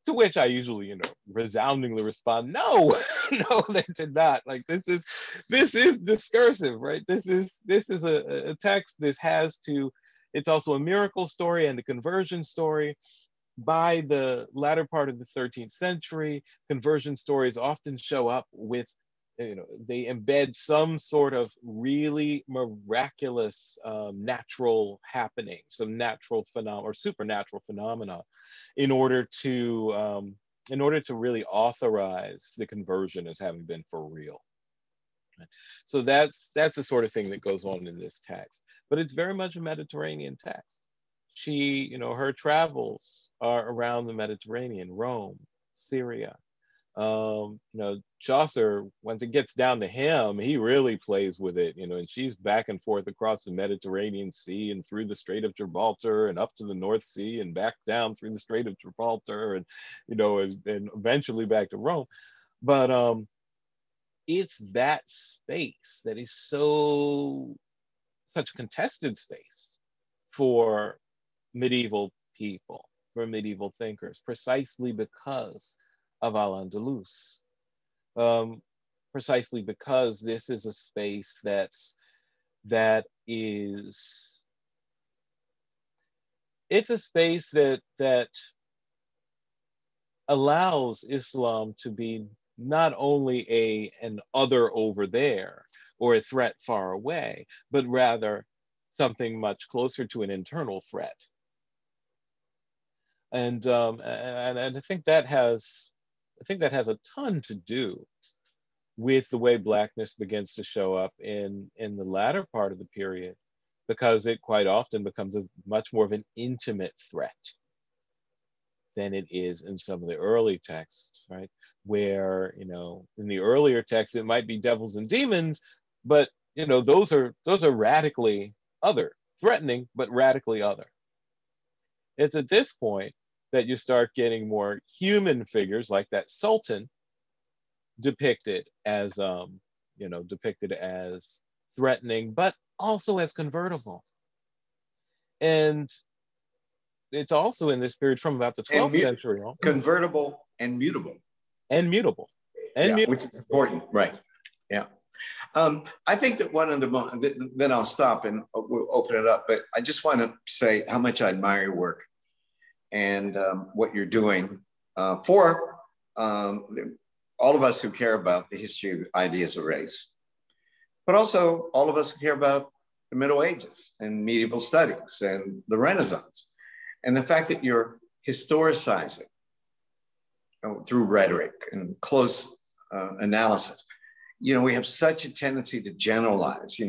To which I usually, resoundingly respond, no, no, they did not. Like, this is discursive, right? This is a text. It's also a miracle story and a conversion story. By the latter part of the 13th century, conversion stories often show up with, they embed some sort of really miraculous natural happening, some natural phenomena or supernatural phenomena, in order to really authorize the conversion as having been for real. So that's the sort of thing that goes on in this text. But it's very much a Mediterranean text. She, her travels are around the Mediterranean, Rome, Syria. Chaucer, once it gets down to him, he really plays with it, and she's back and forth across the Mediterranean Sea and through the Strait of Gibraltar and up to the North Sea and back down through the Strait of Gibraltar and, and eventually back to Rome. But it's that space that is such a contested space for medieval people, for medieval thinkers, precisely because of Al-Andalus, precisely because this is a space it's a space that allows Islam to be not only an other over there or a threat far away, but rather something much closer to an internal threat. And I think that has a ton to do with the way blackness begins to show up in the latter part of the period, because it quite often becomes a much more of an intimate threat than it is in some of the early texts, right? Where, in the earlier texts, it might be devils and demons, but, those are radically other, threatening, but radically other. It's at this point that you start getting more human figures like that Sultan depicted as, threatening, but also as convertible. And it's also in this period from about the 12th century on. Convertible and mutable. And mutable. Which is important, right? Yeah. I think that one of the, then I'll stop and we'll open it up, but I just want to say how much I admire your work and what you're doing for all of us who care about the history of ideas of race, but also all of us who care about the Middle Ages and medieval studies and the Renaissance. And the fact that you're historicizing through rhetoric and close analysis. We have such a tendency to generalize,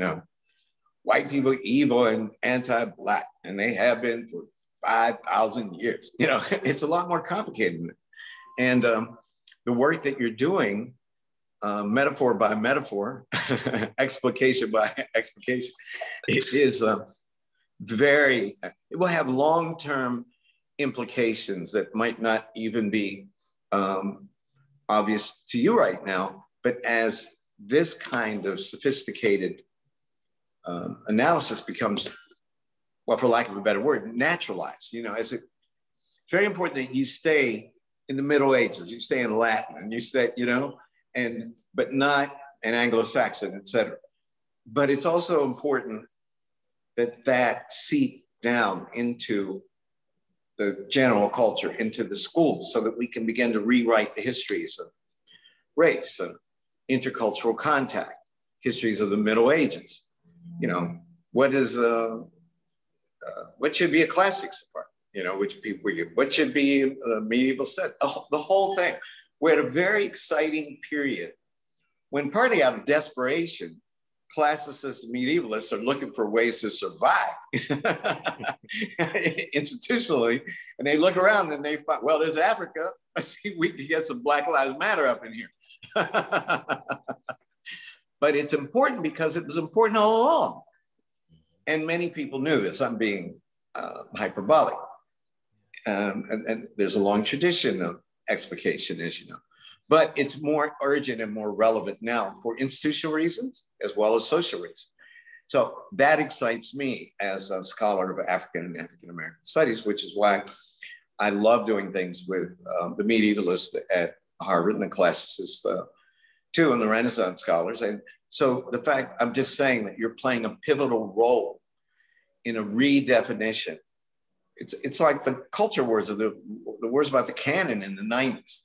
white people are evil and anti-Black, and they have been for 5,000 years. It's a lot more complicated than that. And the work that you're doing, metaphor by metaphor, explication by explication, it is it will have long-term implications that might not even be obvious to you right now, but as this kind of sophisticated analysis becomes, well, for lack of a better word, naturalized, it's very important that you stay in the Middle Ages, you stay in Latin, and you stay, but not an Anglo-Saxon, et cetera. But it's also important that seep down into the general culture, into the schools, so that we can begin to rewrite the histories of race and intercultural contact, histories of the Middle Ages. What is what should be a classics department? What should be medieval study? The whole thing. We're at a very exciting period when, partly out of desperation, classicists and medievalists are looking for ways to survive institutionally. And they look around and they find, well, there's Africa. I see we can get some Black Lives Matter up in here. But it's important because it was important all along. And many people knew this. I'm being hyperbolic. And there's a long tradition of explication, as you know. But it's more urgent and more relevant now for institutional reasons as well as social reasons. So that excites me as a scholar of African and African American studies, which is why I love doing things with the medievalists at Harvard and the classicists too, and the Renaissance scholars. And so the fact, I'm just saying that you're playing a pivotal role in a redefinition. It's like the culture wars of the wars about the canon in the 90s.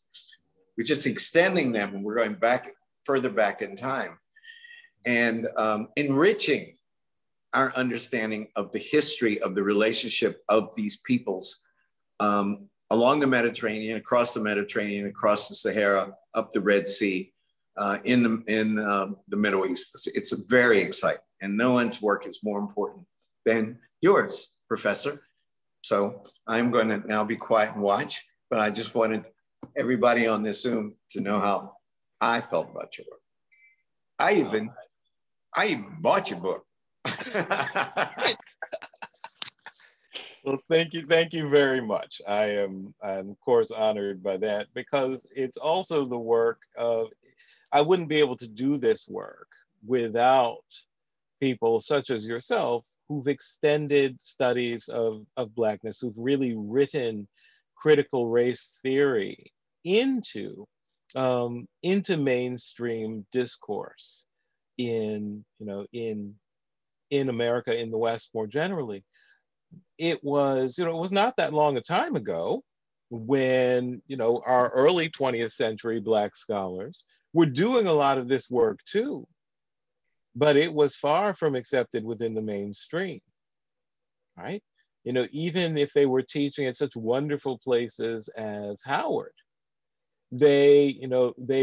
We're just extending them and we're going back, further back in time and enriching our understanding of the history of the relationship of these peoples along the Mediterranean, across the Sahara, up the Red Sea, in the Middle East. It's very exciting, and no one's work is more important than yours, Professor. So I'm going to now be quiet and watch, but I just wanted everybody on this Zoom to know how I felt about your work. I even bought your book. Well, thank you very much. I'm of course honored by that, because it's also the work of, I wouldn't be able to do this work without people such as yourself who've extended studies of Blackness, who've really written critical race theory into mainstream discourse in America, in the West more generally. It was not that long a time ago when our early 20th century Black scholars were doing a lot of this work too, but it was far from accepted within the mainstream, right? Even if they were teaching at such wonderful places as Howard, they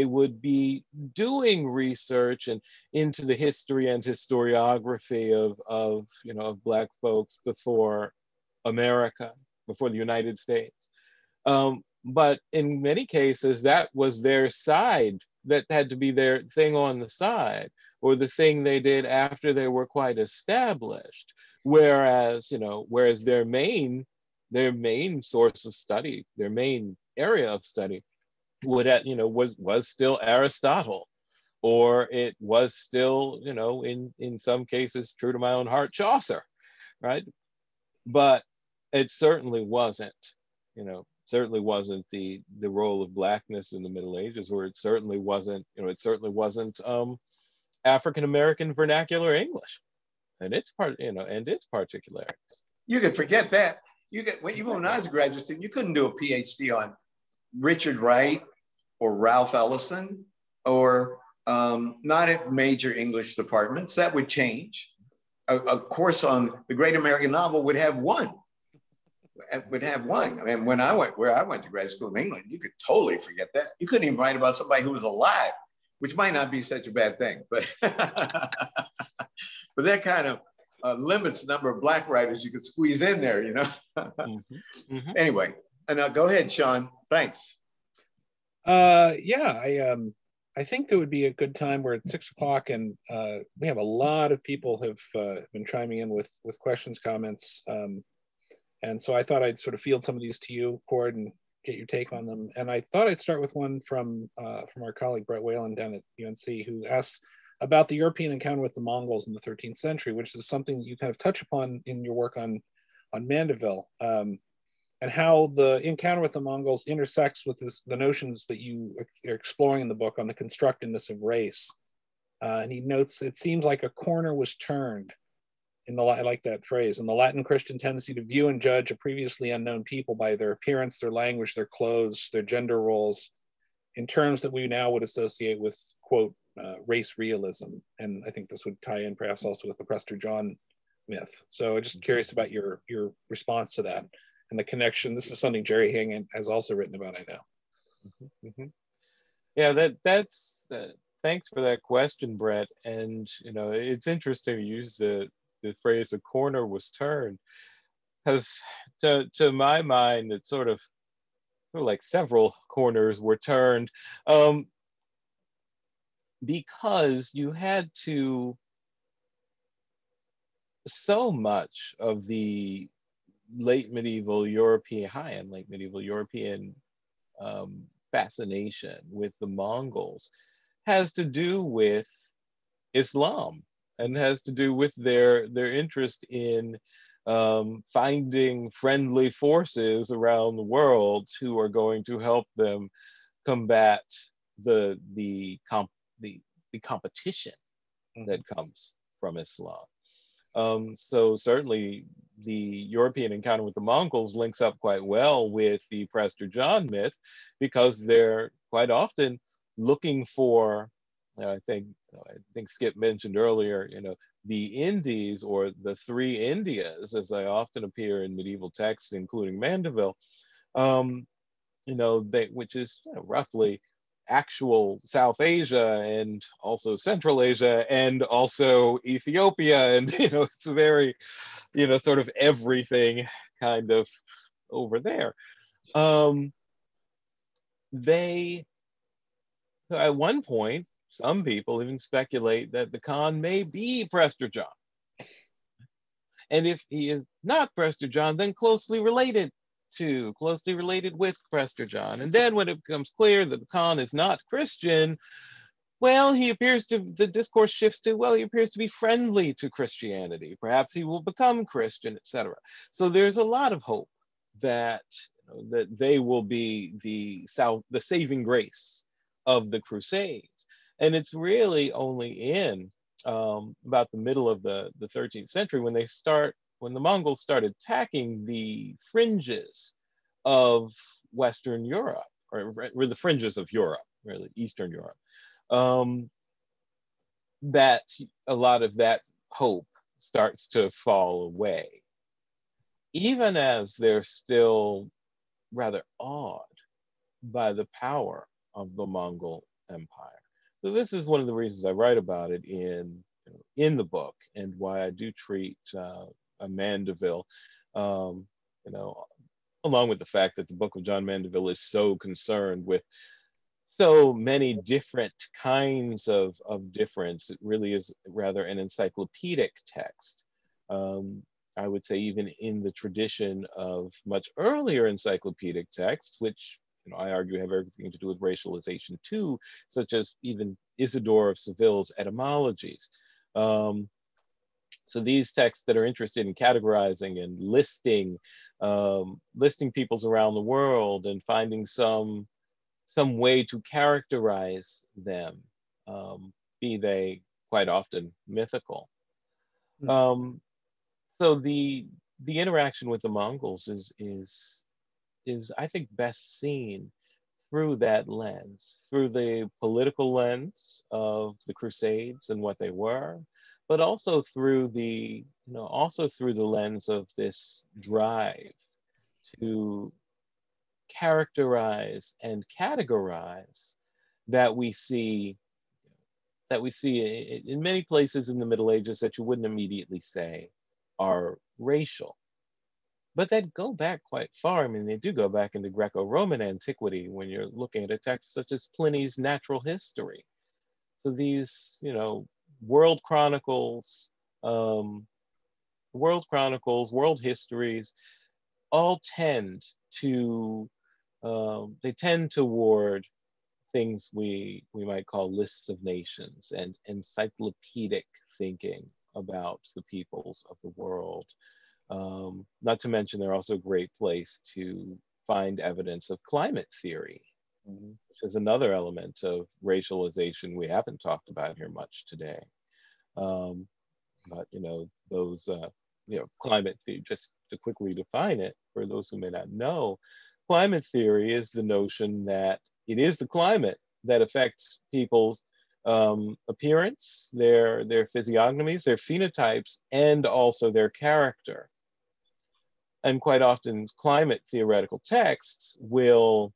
would be doing research and into the history and historiography of Black folks before America, before the United States. But in many cases, that was their side, that had to be their thing on the side, or the thing they did after they were quite established. Whereas their main source of study, their main area of study was still Aristotle, or it was still, in some cases, true to my own heart, Chaucer, right? But it certainly wasn't, the role of Blackness in the Middle Ages, or it certainly wasn't, African American vernacular English, and its particularities. You could forget that. Even when I was a graduate student, you couldn't do a PhD on Richard Wright or Ralph Ellison, or not at major English departments. That would change. A course on the Great American Novel would have one. I mean, where I went to graduate school in England, you could totally forget that. You couldn't even write about somebody who was alive, which might not be such a bad thing, but but that kind of limits the number of Black writers you could squeeze in there, Anyway, and go ahead, Sean. Thanks. I think it would be a good time. We're at 6 o'clock, and we have a lot of people have been chiming in with questions, comments, and so I thought I'd sort of field some of these to you, Cord, and get your take on them. And I thought I'd start with one from our colleague Brett Whalen down at UNC, who asks about the European encounter with the Mongols in the 13th century, which is something that you kind of touch upon in your work on Mandeville. And how the encounter with the Mongols intersects with the notions that you are exploring in the book on the constructedness of race. And he notes, it seems like a corner was turned I like that phrase, in the Latin Christian tendency to view and judge a previously unknown people by their appearance, their language, their clothes, their gender roles, in terms that we now would associate with, quote, race realism. And I think this would tie in perhaps also with the Prester John myth. So I'm just curious about your response to that and the connection. This is something Jerry Hangen has also written about, I know. Mm-hmm. Yeah, that's thanks for that question, Brett. And you know, it's interesting to use the phrase "the corner was turned," because to my mind, it's sort of like several corners were turned, because you had to, so much of the late medieval European, high-end late medieval European fascination with the Mongols has to do with Islam, and has to do with their interest in finding friendly forces around the world who are going to help them combat the competition that comes from Islam. So certainly the European encounter with the Mongols links up quite well with the Prester John myth, because they're quite often looking for, I think Skip mentioned earlier, you know, the Indies, or the three Indias, as they often appear in medieval texts, including Mandeville, you know, which is, you know, roughly actual South Asia and also Central Asia and also Ethiopia, and you know, it's a very, you know, sort of everything kind of over there. They, at one point, some people even speculate that the Khan may be Prester John, and if he is not Prester John, then closely related with Prester John. And then when it becomes clear that the Khan is not Christian, well, the discourse shifts to, well, he appears to be friendly to Christianity. Perhaps he will become Christian, etc. So there's a lot of hope that, you know, that they will be the saving grace of the Crusades. And it's really only in about the middle of the 13th century when the Mongols started attacking the fringes of Western Europe, or the fringes of Europe, really Eastern Europe, that a lot of that hope starts to fall away, even as they're still rather awed by the power of the Mongol Empire. So this is one of the reasons I write about it in the book, and why I do treat Mandeville, you know, along with the fact that the Book of John Mandeville is so concerned with so many different kinds of difference. It really is rather an encyclopedic text. I would say even in the tradition of much earlier encyclopedic texts, which, you know, I argue have everything to do with racialization too, such as even Isidore of Seville's etymologies. So these texts that are interested in categorizing and listing peoples around the world and finding some way to characterize them, be they quite often mythical. So the interaction with the Mongols is I think best seen through that lens, through the political lens of the Crusades and what they were, but also through the lens of this drive to characterize and categorize that we see in many places in the Middle Ages that you wouldn't immediately say are racial, but that go back quite far. I mean, they do go back into Greco-Roman antiquity when you're looking at a text such as Pliny's Natural History. So these, you know, world chronicles, world histories, all tend to they tend toward things we might call lists of nations and encyclopedic thinking about the peoples of the world. Not to mention, they're also a great place to find evidence of climate theory, which is another element of racialization we haven't talked about here much today. But you know, those climate theory, just to quickly define it for those who may not know, climate theory is the notion that it is the climate that affects peoples appearance, their physiognomies, their phenotypes, and also their character. And quite often climate theoretical texts will,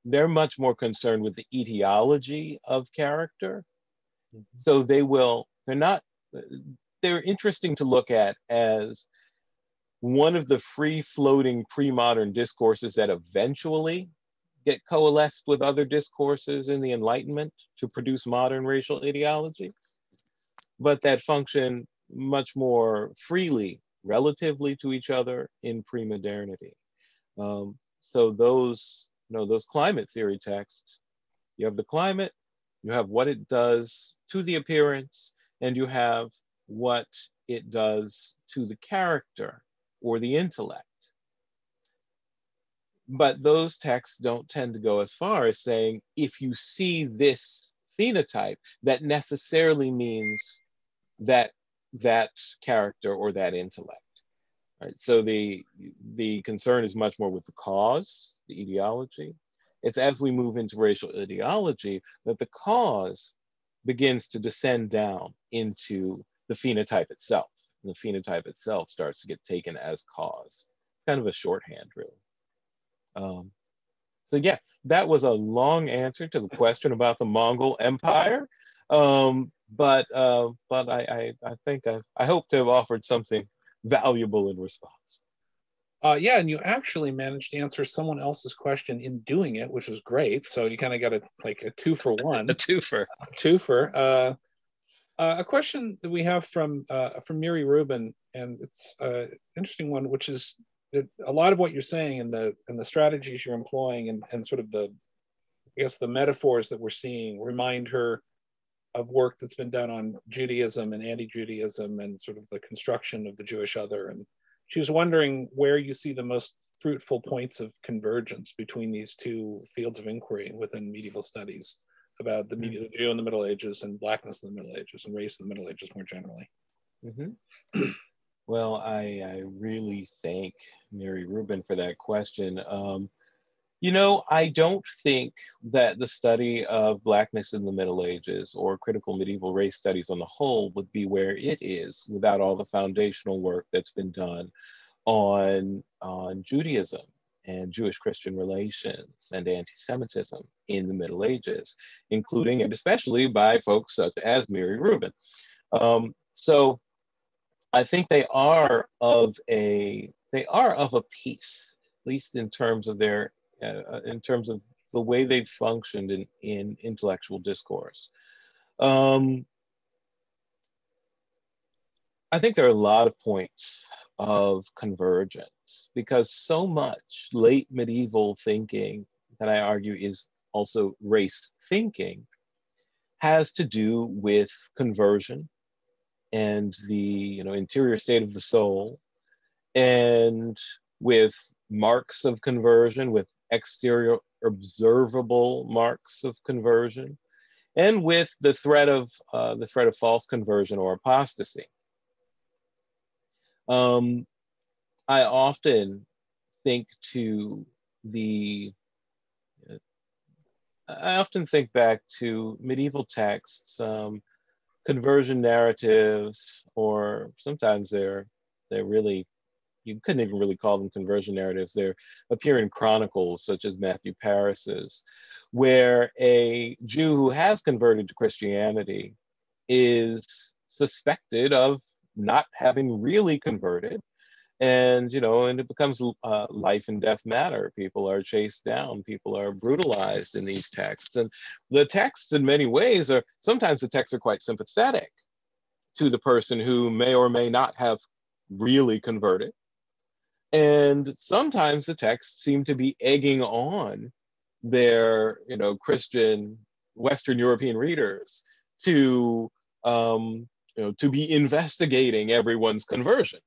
they're much more concerned with the etiology of character. So they're interesting to look at as one of the free-floating pre-modern discourses that eventually get coalesced with other discourses in the Enlightenment to produce modern racial ideology, but that function much more freely, relatively to each other in pre-modernity. So those climate theory texts, you have the climate, you have what it does to the appearance, and you have what it does to the character or the intellect. But those texts don't tend to go as far as saying, if you see this phenotype, that necessarily means that character or that intellect. Right? So the concern is much more with the cause, the etiology. It's as we move into racial ideology that the cause begins to descend down into the phenotype itself. And the phenotype itself starts to get taken as cause. It's kind of a shorthand, really. So yeah, that was a long answer to the question about the Mongol Empire. But I think I hope to have offered something valuable in response. Yeah, and you actually managed to answer someone else's question in doing it, which was great. So you kind of got a 2-for-1. A twofer. Twofer. A question that we have from Miri Rubin, and it's an interesting one, which is that a lot of what you're saying and the strategies you're employing and sort of the metaphors that we're seeing remind her of work that's been done on Judaism and anti-Judaism and sort of the construction of the Jewish other. And she was wondering where you see the most fruitful points of convergence between these two fields of inquiry within medieval studies about the Jew in the Middle Ages and Blackness in the Middle Ages and race in the Middle Ages more generally. Mm-hmm. Well, I really thank Mary Rubin for that question. I don't think that the study of Blackness in the Middle Ages or critical medieval race studies on the whole would be where it is without all the foundational work that's been done on Judaism and Jewish-Christian relations and anti-Semitism in the Middle Ages, including and especially by folks such as Miri Rubin. So I think they are of a piece, at least in terms of their in terms of the way they've functioned in intellectual discourse. I think there are a lot of points of convergence because so much late medieval thinking that I argue is also race thinking has to do with conversion and the interior state of the soul, and with marks of conversion, with exterior observable marks of conversion, and with the threat of false conversion or apostasy. I often think back to medieval texts, conversion narratives, or sometimes they're really, you couldn't even really call them conversion narratives. They appear in chronicles such as Matthew Paris's, where a Jew who has converted to Christianity is suspected of not having really converted. And it becomes life and death matter. People are chased down. People are brutalized in these texts. And the texts in many ways sometimes the texts are quite sympathetic to the person who may or may not have really converted. And sometimes the texts seem to be egging on their, Christian Western European readers to be investigating everyone's conversion.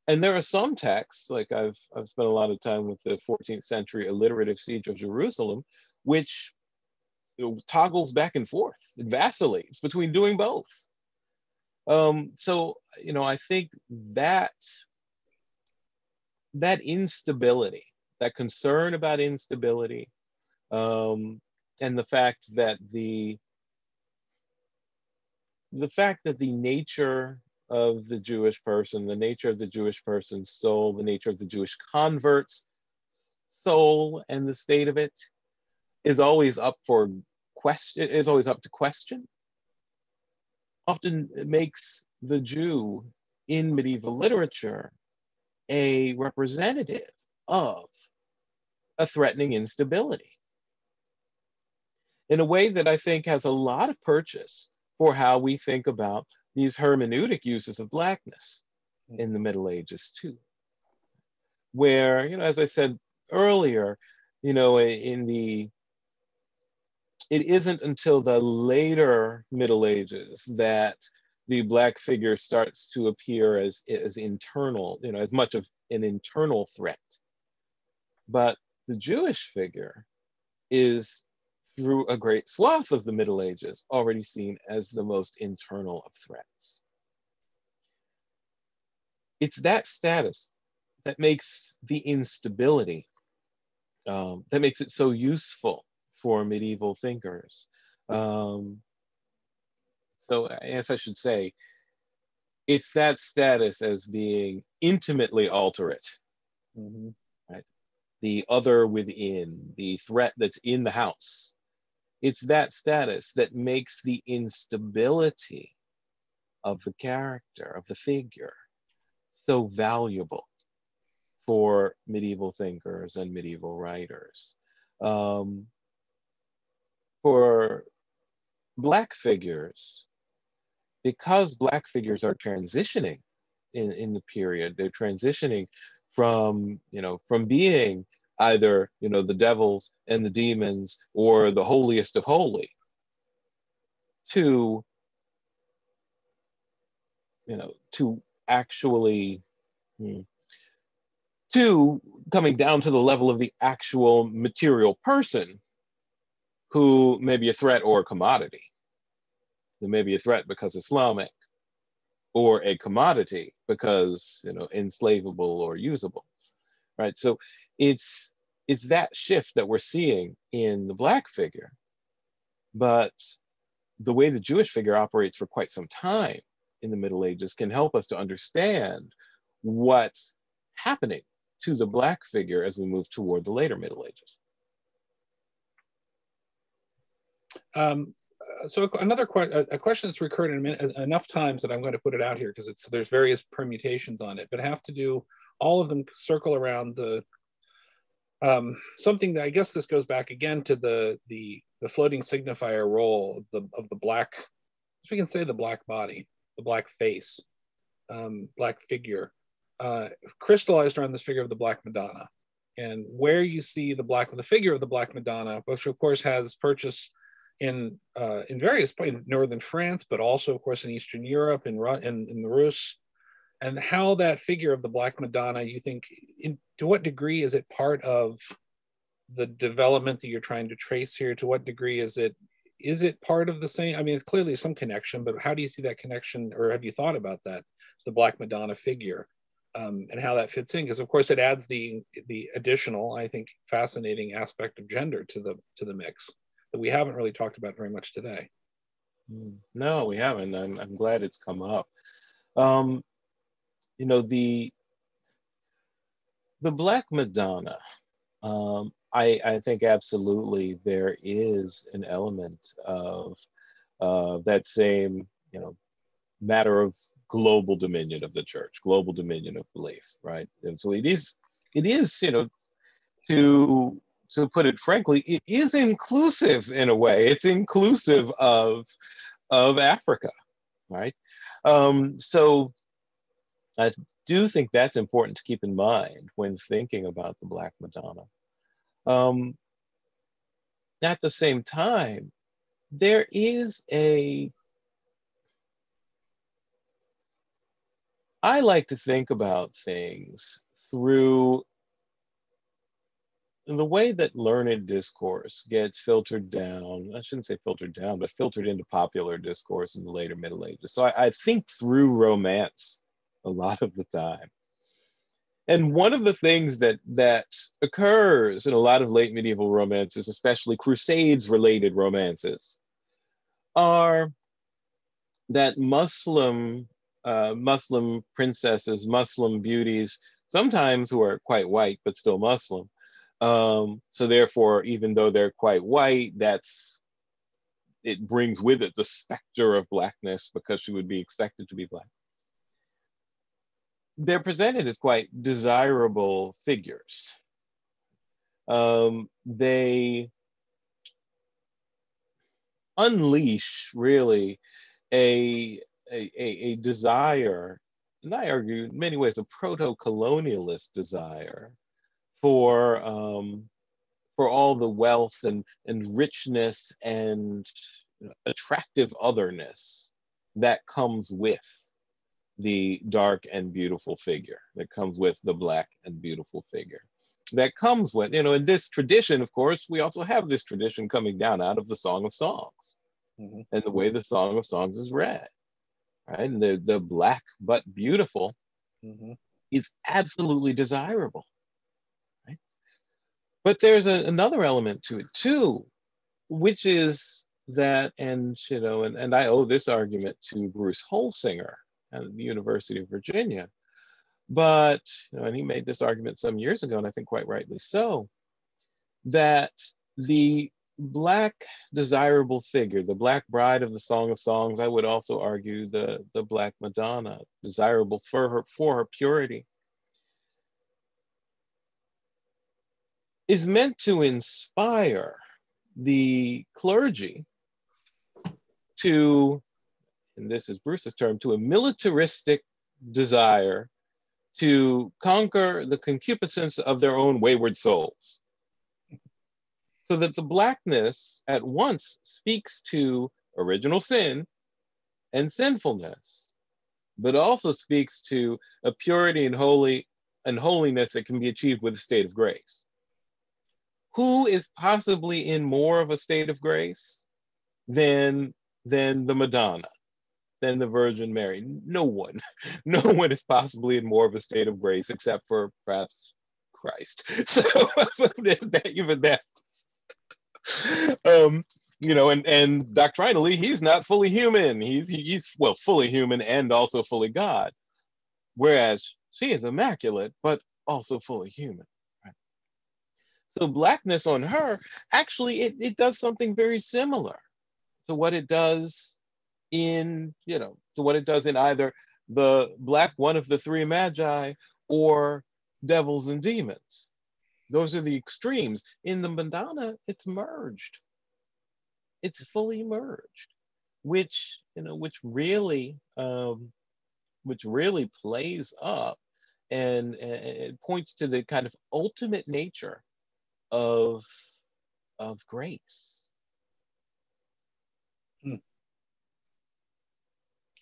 And there are some texts, like I've spent a lot of time with the 14th century alliterative siege of Jerusalem, which toggles back and forth. It vacillates between doing both. So I think that instability, that concern about instability, and the fact that the nature of the Jewish person, the nature of the Jewish person's soul, the nature of the Jewish convert's soul and the state of it is always up for question, is always up to question, often makes the Jew in medieval literature a representative of a threatening instability in a way that I think has a lot of purchase for how we think about these hermeneutic uses of blackness in the Middle Ages too. Where, you know, as I said earlier, you know, it isn't until the later Middle Ages that the Black figure starts to appear as internal, you know, as much of an internal threat. But the Jewish figure is, through a great swath of the Middle Ages, already seen as the most internal of threats. It's that status that makes the instability, that makes it so useful for medieval thinkers. So I guess I should say, it's that status as being intimately alterate, right? The other within, the threat that's in the house. It's that status that makes the instability of the character, of the figure, so valuable for medieval thinkers and medieval writers. For Black figures, because Black figures are transitioning in the period, they're transitioning from, you know, from being either, you know, the devils and the demons or the holiest of holy to, you know, to actually, to coming down to the level of the actual material person who may be a threat or a commodity. Who may be a threat because Islamic, or a commodity because, you know, enslavable or usable, right? So it's that shift that we're seeing in the Black figure, but the way the Jewish figure operates for quite some time in the Middle Ages can help us to understand what's happening to the Black figure as we move toward the later Middle Ages. So another a question that's recurred enough times that I'm going to put it out here because there's various permutations on it, but have to do, all of them circle around the something that, I guess this goes back again to the floating signifier role of the Black, so we can say the Black body, the Black face, Black figure, crystallized around this figure of the Black Madonna, and where you see the figure of the Black Madonna, which of course has purchase in various places, in northern France, but also of course in Eastern Europe, in the Rus, and how that figure of the Black Madonna, you think, to what degree is it part of the development that you're trying to trace here? To what degree is it part of the same? I mean, it's clearly some connection, but how do you see that connection, or have you thought about that, the Black Madonna figure, and how that fits in? Because of course it adds the additional, I think, fascinating aspect of gender to the mix that we haven't really talked about very much today. No, we haven't. I'm glad it's come up. You know, the Black Madonna, I think absolutely there is an element of that same, you know, matter of global dominion of the church, global dominion of belief, right? And so it is, you know, to put it frankly, it is inclusive in a way. It's inclusive of Africa, right? So I do think that's important to keep in mind when thinking about the Black Madonna. At the same time, there is I like to think about things through the way that learned discourse gets filtered down. I shouldn't say filtered down, but filtered into popular discourse in the later Middle Ages. So I think through romance a lot of the time. And one of the things that occurs in a lot of late medieval romances, especially Crusades-related romances, are that Muslim princesses, Muslim beauties, sometimes who are quite white but still Muslim. So therefore, even though they're quite white, it brings with it the specter of blackness because she would be expected to be black. They're presented as quite desirable figures. They unleash really a desire, and I argue in many ways a proto-colonialist desire for all the wealth and richness and attractive otherness that comes with the dark and beautiful figure, that comes with the black and beautiful figure, that comes with, in this tradition, of course, we also have this tradition coming down out of the Song of Songs, and the way the Song of Songs is read, right? And the black but beautiful is absolutely desirable, right? But there's another element to it too, which is that, and I owe this argument to Bruce Holsinger at the University of Virginia, but and he made this argument some years ago, and I think quite rightly so, that the black desirable figure, the black bride of the Song of Songs, I would also argue the black Madonna, desirable for her purity, is meant to inspire the clergy to, and this is Bruce's term, to a militaristic desire to conquer the concupiscence of their own wayward souls. So that the blackness at once speaks to original sin and sinfulness, but also speaks to a purity and holiness that can be achieved with a state of grace. Who is possibly in more of a state of grace than the Madonna, than the Virgin Mary? No one. No one is possibly in more of a state of grace except for perhaps Christ. So even that. And doctrinally, he's not fully human. He's fully human and also fully God. Whereas she is immaculate, but also fully human. Right? So blackness on her, actually, it does something very similar to what it does in, to what it does in either the black one of the three magi or devils and demons. Those are the extremes. In the Madonna, it's merged. It's fully merged, which really plays up and it points to the kind of ultimate nature of grace.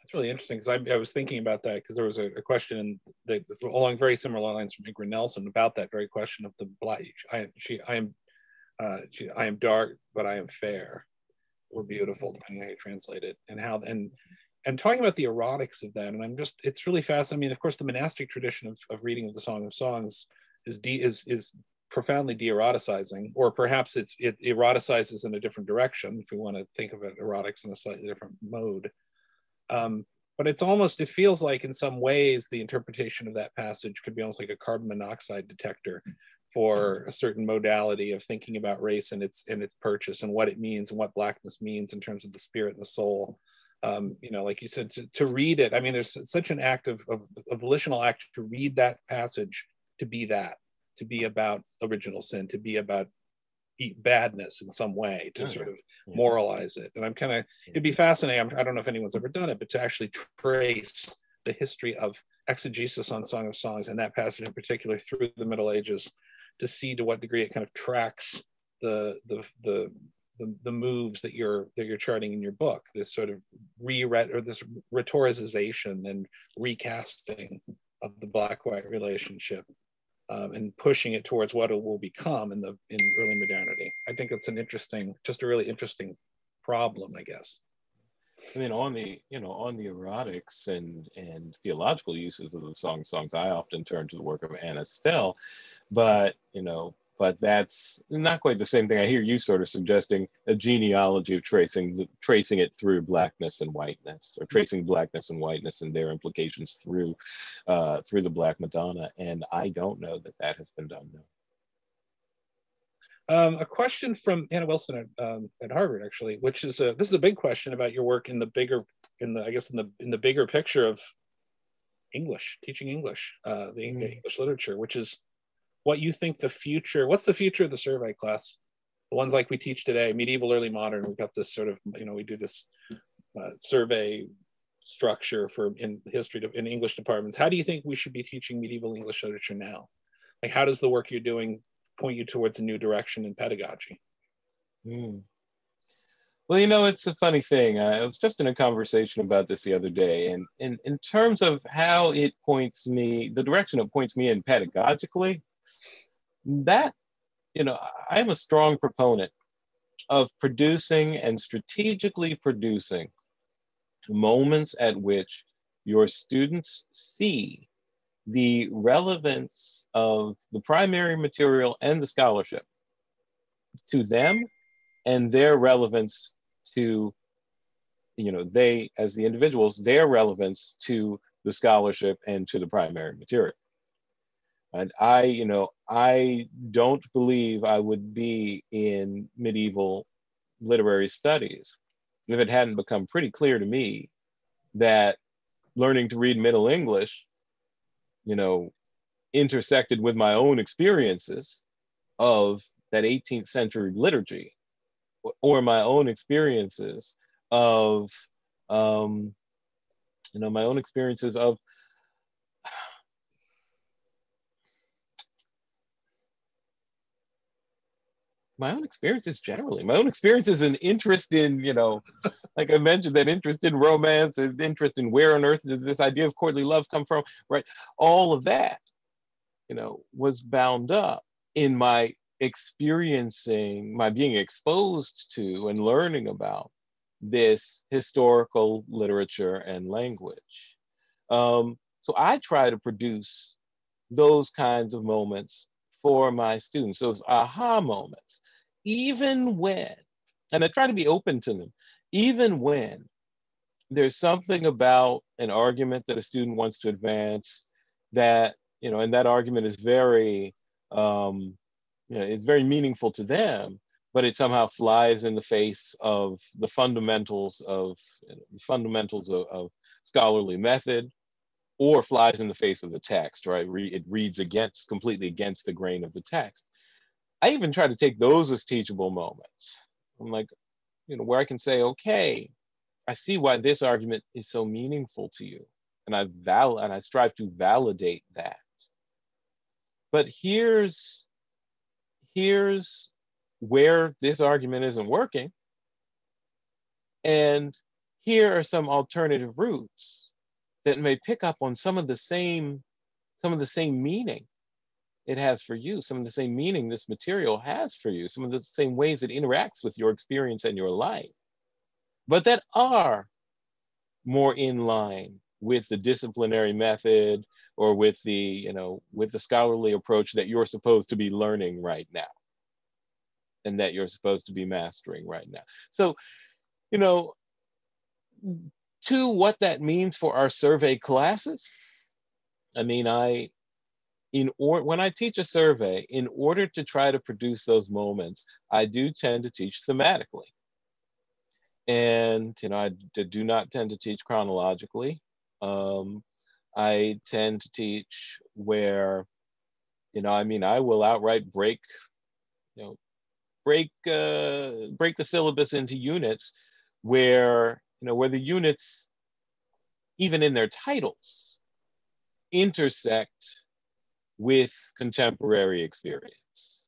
That's really interesting, because I was thinking about that, because there was a question along very similar lines from Ingrid Nelson about that very question of the black. I am dark, but I am fair, or beautiful, depending on how you translate it, and talking about the erotics of that. And it's really fast. I mean, of course, the monastic tradition of reading of the Song of Songs is profoundly de-eroticizing, or perhaps it eroticizes in a different direction, if we want to think of it, erotics in a slightly different mode. But it feels like in some ways the interpretation of that passage could be almost like a carbon monoxide detector for a certain modality of thinking about race and its purchase and what it means and what blackness means in terms of the spirit and the soul. Like you said, to read it, I mean, there's such an act of volitional act to read that passage, to be about original sin, to be about badness in some way, to sort of moralize it. And it'd be fascinating, I don't know if anyone's ever done it, but to actually trace the history of exegesis on Song of Songs, and that passage in particular, through the Middle Ages, to see to what degree it kind of tracks the moves that you're charting in your book, this sort of this rhetoricization and recasting of the black-white relationship, and pushing it towards what it will become in early modernity. I think it's just a really interesting problem, I guess. I mean, on the, on the erotics and theological uses of the songs, I often turn to the work of Anna Stell, but, but that's not quite the same thing. I hear you sort of suggesting a genealogy of tracing it through blackness and whiteness, or tracing blackness and whiteness and their implications through the Black Madonna. And I don't know that that has been done. No. A question from Anna Wilson at Harvard, actually, which is this is a big question about your work in the bigger, in the bigger picture of English, teaching English, the English literature, which is what you think the future. What's the future of the survey class? The ones like we teach today, medieval, early modern. We've got this sort of, we do this survey structure for in history in English departments. How do you think we should be teaching medieval English literature now? Like, how does the work you're doing point you towards a new direction in pedagogy? Well, it's a funny thing. I was just in a conversation about this the other day, and in terms of how it points me, the direction it points me in pedagogically, that, I'm a strong proponent of producing and strategically producing moments at which your students see the relevance of the primary material and the scholarship to them, and their relevance to, they as the individuals, their relevance to the scholarship and to the primary material. And I don't believe I would be in medieval literary studies if it hadn't become pretty clear to me that learning to read Middle English, intersected with my own experiences of that 18th century liturgy, or my own experiences of, my own experiences of my own experiences generally, my own experiences and interest in, like I mentioned, that interest in romance and interest in where on earth does this idea of courtly love come from, right? All of that, was bound up in my experiencing, my being exposed to and learning about this historical literature and language. So I try to produce those kinds of moments for my students, those aha moments, even when, and I try to be open to them, even when there's something about an argument that a student wants to advance that, and that argument is very, it's very meaningful to them, but it somehow flies in the face of the fundamentals of scholarly method, or flies in the face of the text, right? It reads completely against the grain of the text. I even try to take those as teachable moments. I'm like, where I can say, okay, I see why this argument is so meaningful to you, and I strive to validate that. But here's where this argument isn't working, and here are some alternative routes that may pick up on some of the same meaning it has for you, some of the same meaning this material has for you, some of the same ways it interacts with your experience and your life, but that are more in line with the disciplinary method, or with the, with the scholarly approach that you're supposed to be learning right now, and that you're supposed to be mastering right now. So, to what that means for our survey classes, I mean, when I teach a survey, in order to try to produce those moments, I do tend to teach thematically. And, I do not tend to teach chronologically. I tend to teach where, I will outright break the syllabus into units where, where the units, even in their titles, intersect with contemporary experience.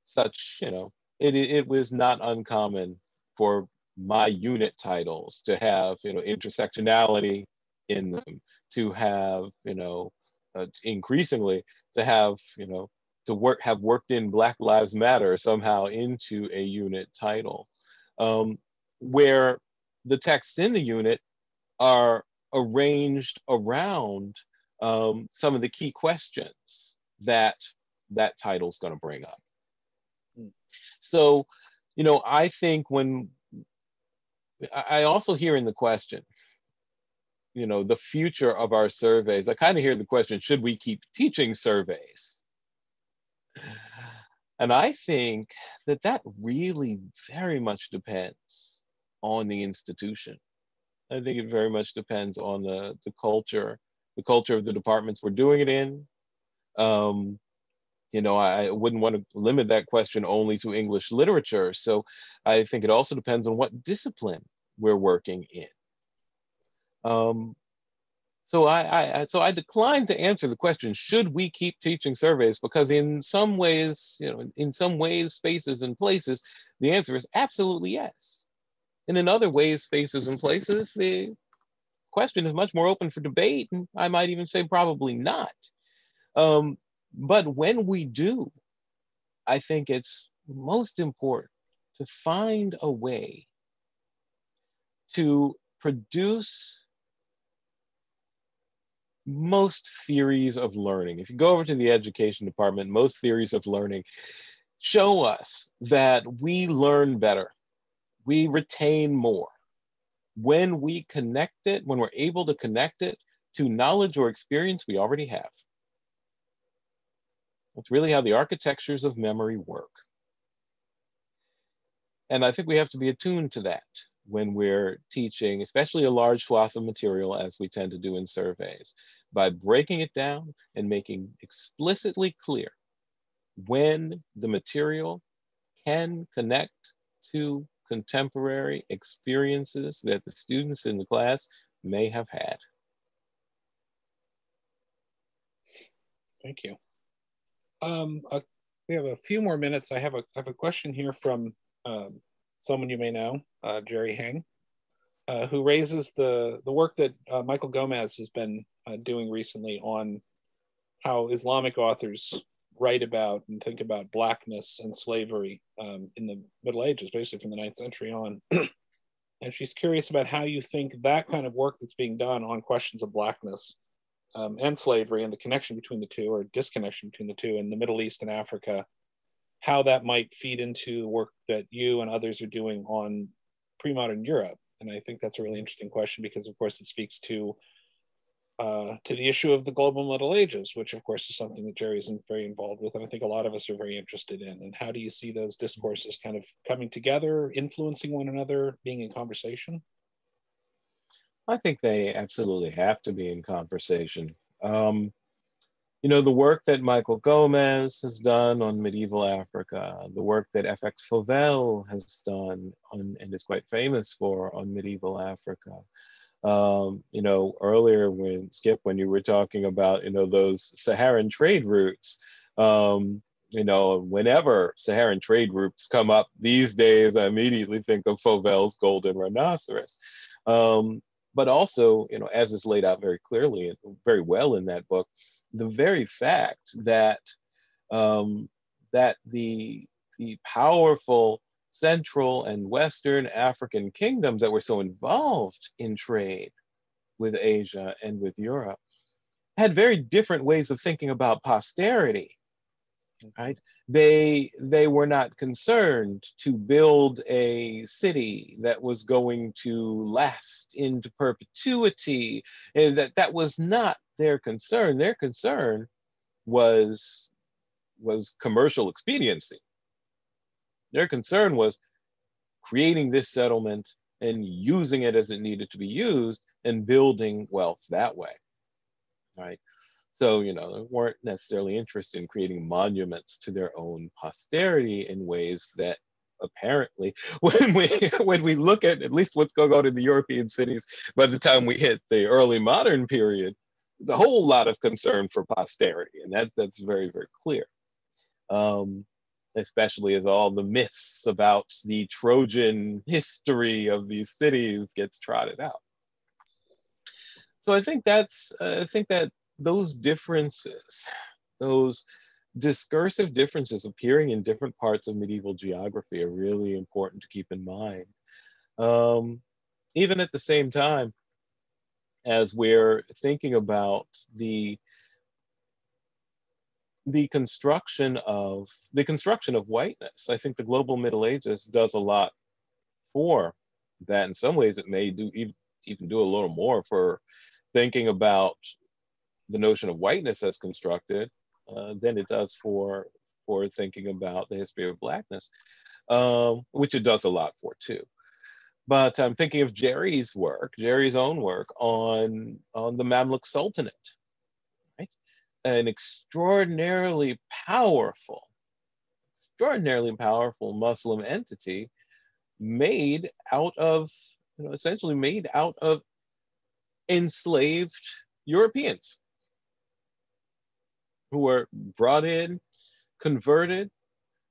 Such, it was not uncommon for my unit titles to have, intersectionality in them, to have, increasingly to have, have worked in Black Lives Matter somehow into a unit title, where the texts in the unit are arranged around some of the key questions that that title is going to bring up. So, you know, I think when I also hear in the question, you know, the future of our surveys, I kind of hear the question, should we keep teaching surveys? And I think that that really very much depends on the institution. I think it very much depends on the culture of the departments we're doing it in. You know, I wouldn't want to limit that question only to English literature. So I think it also depends on what discipline we're working in. So I decline to answer the question, should we keep teaching surveys? Because in some ways, you know, in some ways, spaces and places, the answer is absolutely yes. And in other ways, spaces and places, the question is much more open for debate. And I might even say probably not. But when we do, I think it's most important to find a way to produce most theories of learning. If you go over to the education department, most theories of learning show us that we learn better, we retain more when we connect it, when we're able to connect it to knowledge or experience we already have. That's really how the architectures of memory work. And I think we have to be attuned to that when we're teaching, especially a large swath of material, as we tend to do in surveys, by breaking it down and making explicitly clear when the material can connect to contemporary experiences that the students in the class may have had. Thank you. We have a few more minutes. I have a question here from someone you may know, Jerry Heng, who raises the work that Michael Gomez has been doing recently on how Islamic authors write about and think about blackness and slavery in the Middle Ages, basically from the 9th century on. And she's curious about how you think that kind of work that's being done on questions of blackness and slavery and the connection between the two, or disconnection between the two, in the Middle East and Africa, how that might feed into the work that you and others are doing on pre-modern Europe. And I think that's a really interesting question because, of course, it speaks to the issue of the global Middle Ages, which, of course, is something that Jerry is very involved with, and I think a lot of us are very interested in. And how do you see those discourses kind of coming together, influencing one another, being in conversation? I think they absolutely have to be in conversation. You know, the work that Michael Gomez has done on medieval Africa, the work that F.X. Fauvel has done on, and is quite famous for, on medieval Africa. You know, earlier when, Skip, when you were talking about, you know, those Saharan trade routes, you know, whenever Saharan trade routes come up these days, I immediately think of Fauvel's Golden Rhinoceros. But also, you know, as is laid out very clearly and very well in that book, the very fact that that the powerful Central and Western African kingdoms that were so involved in trade with Asia and with Europe had very different ways of thinking about posterity. Right? They were not concerned to build a city that was going to last into perpetuity. And that was not their concern. Their concern was commercial expediency. Their concern was creating this settlement and using it as it needed to be used and building wealth that way. Right? So, you know, they weren't necessarily interested in creating monuments to their own posterity in ways that apparently, when we look at least what's going on in the European cities, by the time we hit the early modern period, there's a whole lot of concern for posterity, and that's very, very clear. Especially as all the myths about the Trojan history of these cities gets trotted out. So I think that those differences, those discursive differences appearing in different parts of medieval geography are really important to keep in mind. even at the same time as we're thinking about the construction of whiteness, I think the global Middle Ages does a lot for that. In some ways, it may do even do a little more for thinking about the notion of whiteness as constructed than it does for thinking about the history of Blackness, which it does a lot for too. But I'm thinking of Jerry's own work on the Mamluk Sultanate, right? An extraordinarily powerful Muslim entity made out of, essentially made out of enslaved Europeans who were brought in, converted,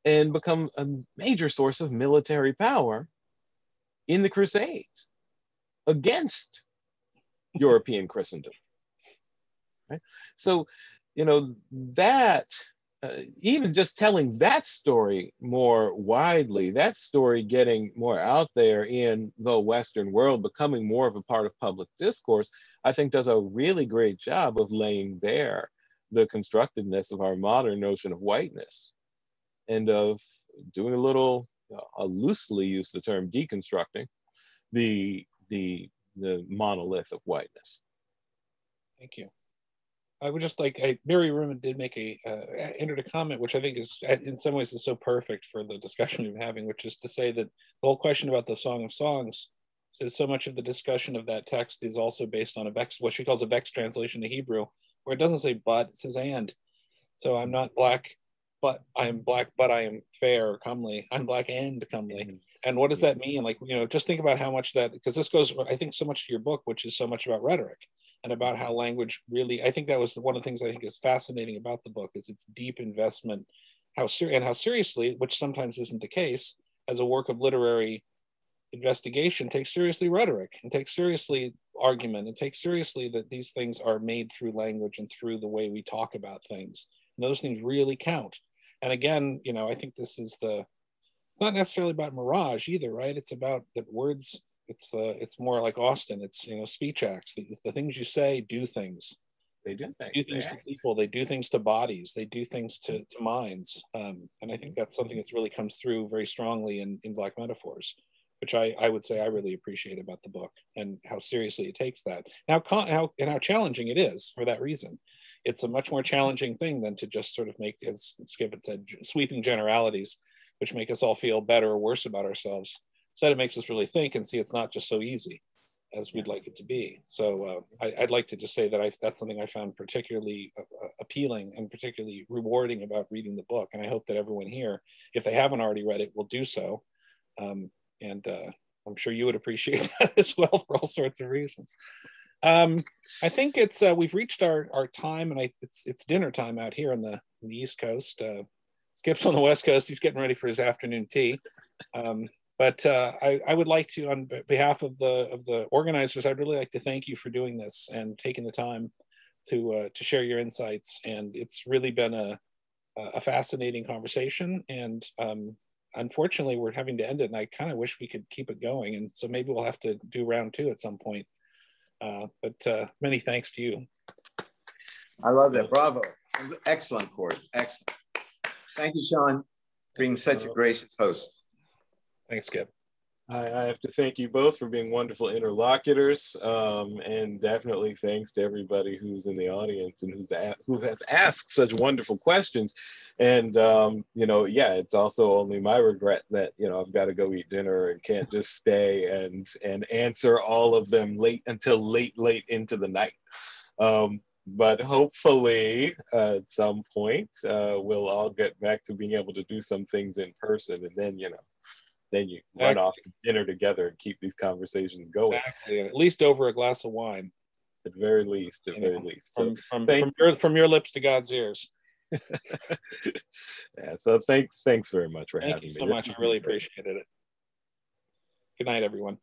and become a major source of military power in the Crusades against European Christendom. Right? So, that even just telling that story more widely, that story getting more out there in the Western world, becoming more of a part of public discourse, I think does a really great job of laying bare the constructiveness of our modern notion of whiteness, and of doing a little, I'll loosely use the term deconstructing the monolith of whiteness. Thank you. I would just like, Mary Ruman did make entered a comment, which I think is in some ways is so perfect for the discussion we've been having, which is to say that the whole question about the Song of Songs says so much of the discussion of that text is also based on what she calls a Vex translation to Hebrew, where it doesn't say but, it says and. So I'm not black, but I am black, but I am fair or comely. I'm black and comely. And what does that mean? Like, just think about how much that, because this goes, I think, so much to your book, which is so much about rhetoric and about how language really, I think that was one of the things I think is fascinating about the book, is its deep investment, how seriously, which sometimes isn't the case, as a work of literary investigation, takes seriously rhetoric and takes seriously argument and takes seriously that these things are made through language and through the way we talk about things. And those things really count. And again, I think this is it's not necessarily about Mirage either, right? It's about the words. It's more like Austin. It's, speech acts. The things you say do things. They do things. They do things to people. They do things to bodies. They do things to minds. And I think that's something that's really comes through very strongly in Black Metaphors, which I would say I really appreciate about the book, and how seriously it takes that. Now, how challenging it is for that reason. It's a much more challenging thing than to just sort of make, as Skip had said, sweeping generalities, which make us all feel better or worse about ourselves. Instead, it makes us really think and see it's not just so easy as we'd like it to be. So I'd like to just say that that's something I found particularly appealing and particularly rewarding about reading the book. And I hope that everyone here, if they haven't already read it, will do so. And I'm sure you would appreciate that as well for all sorts of reasons. I think it's we've reached our time, and it's dinner time out here on the East Coast. Skip's on the West Coast. He's getting ready for his afternoon tea. But I would like to, on behalf of the organizers, I'd really like to thank you for doing this and taking the time to share your insights. And it's really been a fascinating conversation. And unfortunately, we're having to end it. And I kind of wish we could keep it going. And so maybe we'll have to do round 2 at some point. But many thanks to you. I love that. Bravo. Excellent, Cord. Excellent. Thank you, Sean, for being such a gracious host. Thanks, Skip. I have to thank you both for being wonderful interlocutors, and definitely thanks to everybody who's in the audience and who has asked such wonderful questions. And yeah, it's also only my regret that I've got to go eat dinner and can't just stay and answer all of them until late into the night. But hopefully at some point we'll all get back to being able to do some things in person, and then you run off to dinner together and keep these conversations going. Exactly. At least over a glass of wine. At very least. So from your lips to God's ears. Yeah. So thanks very much for having me. Thank you so much. I really appreciated it. Good night, everyone.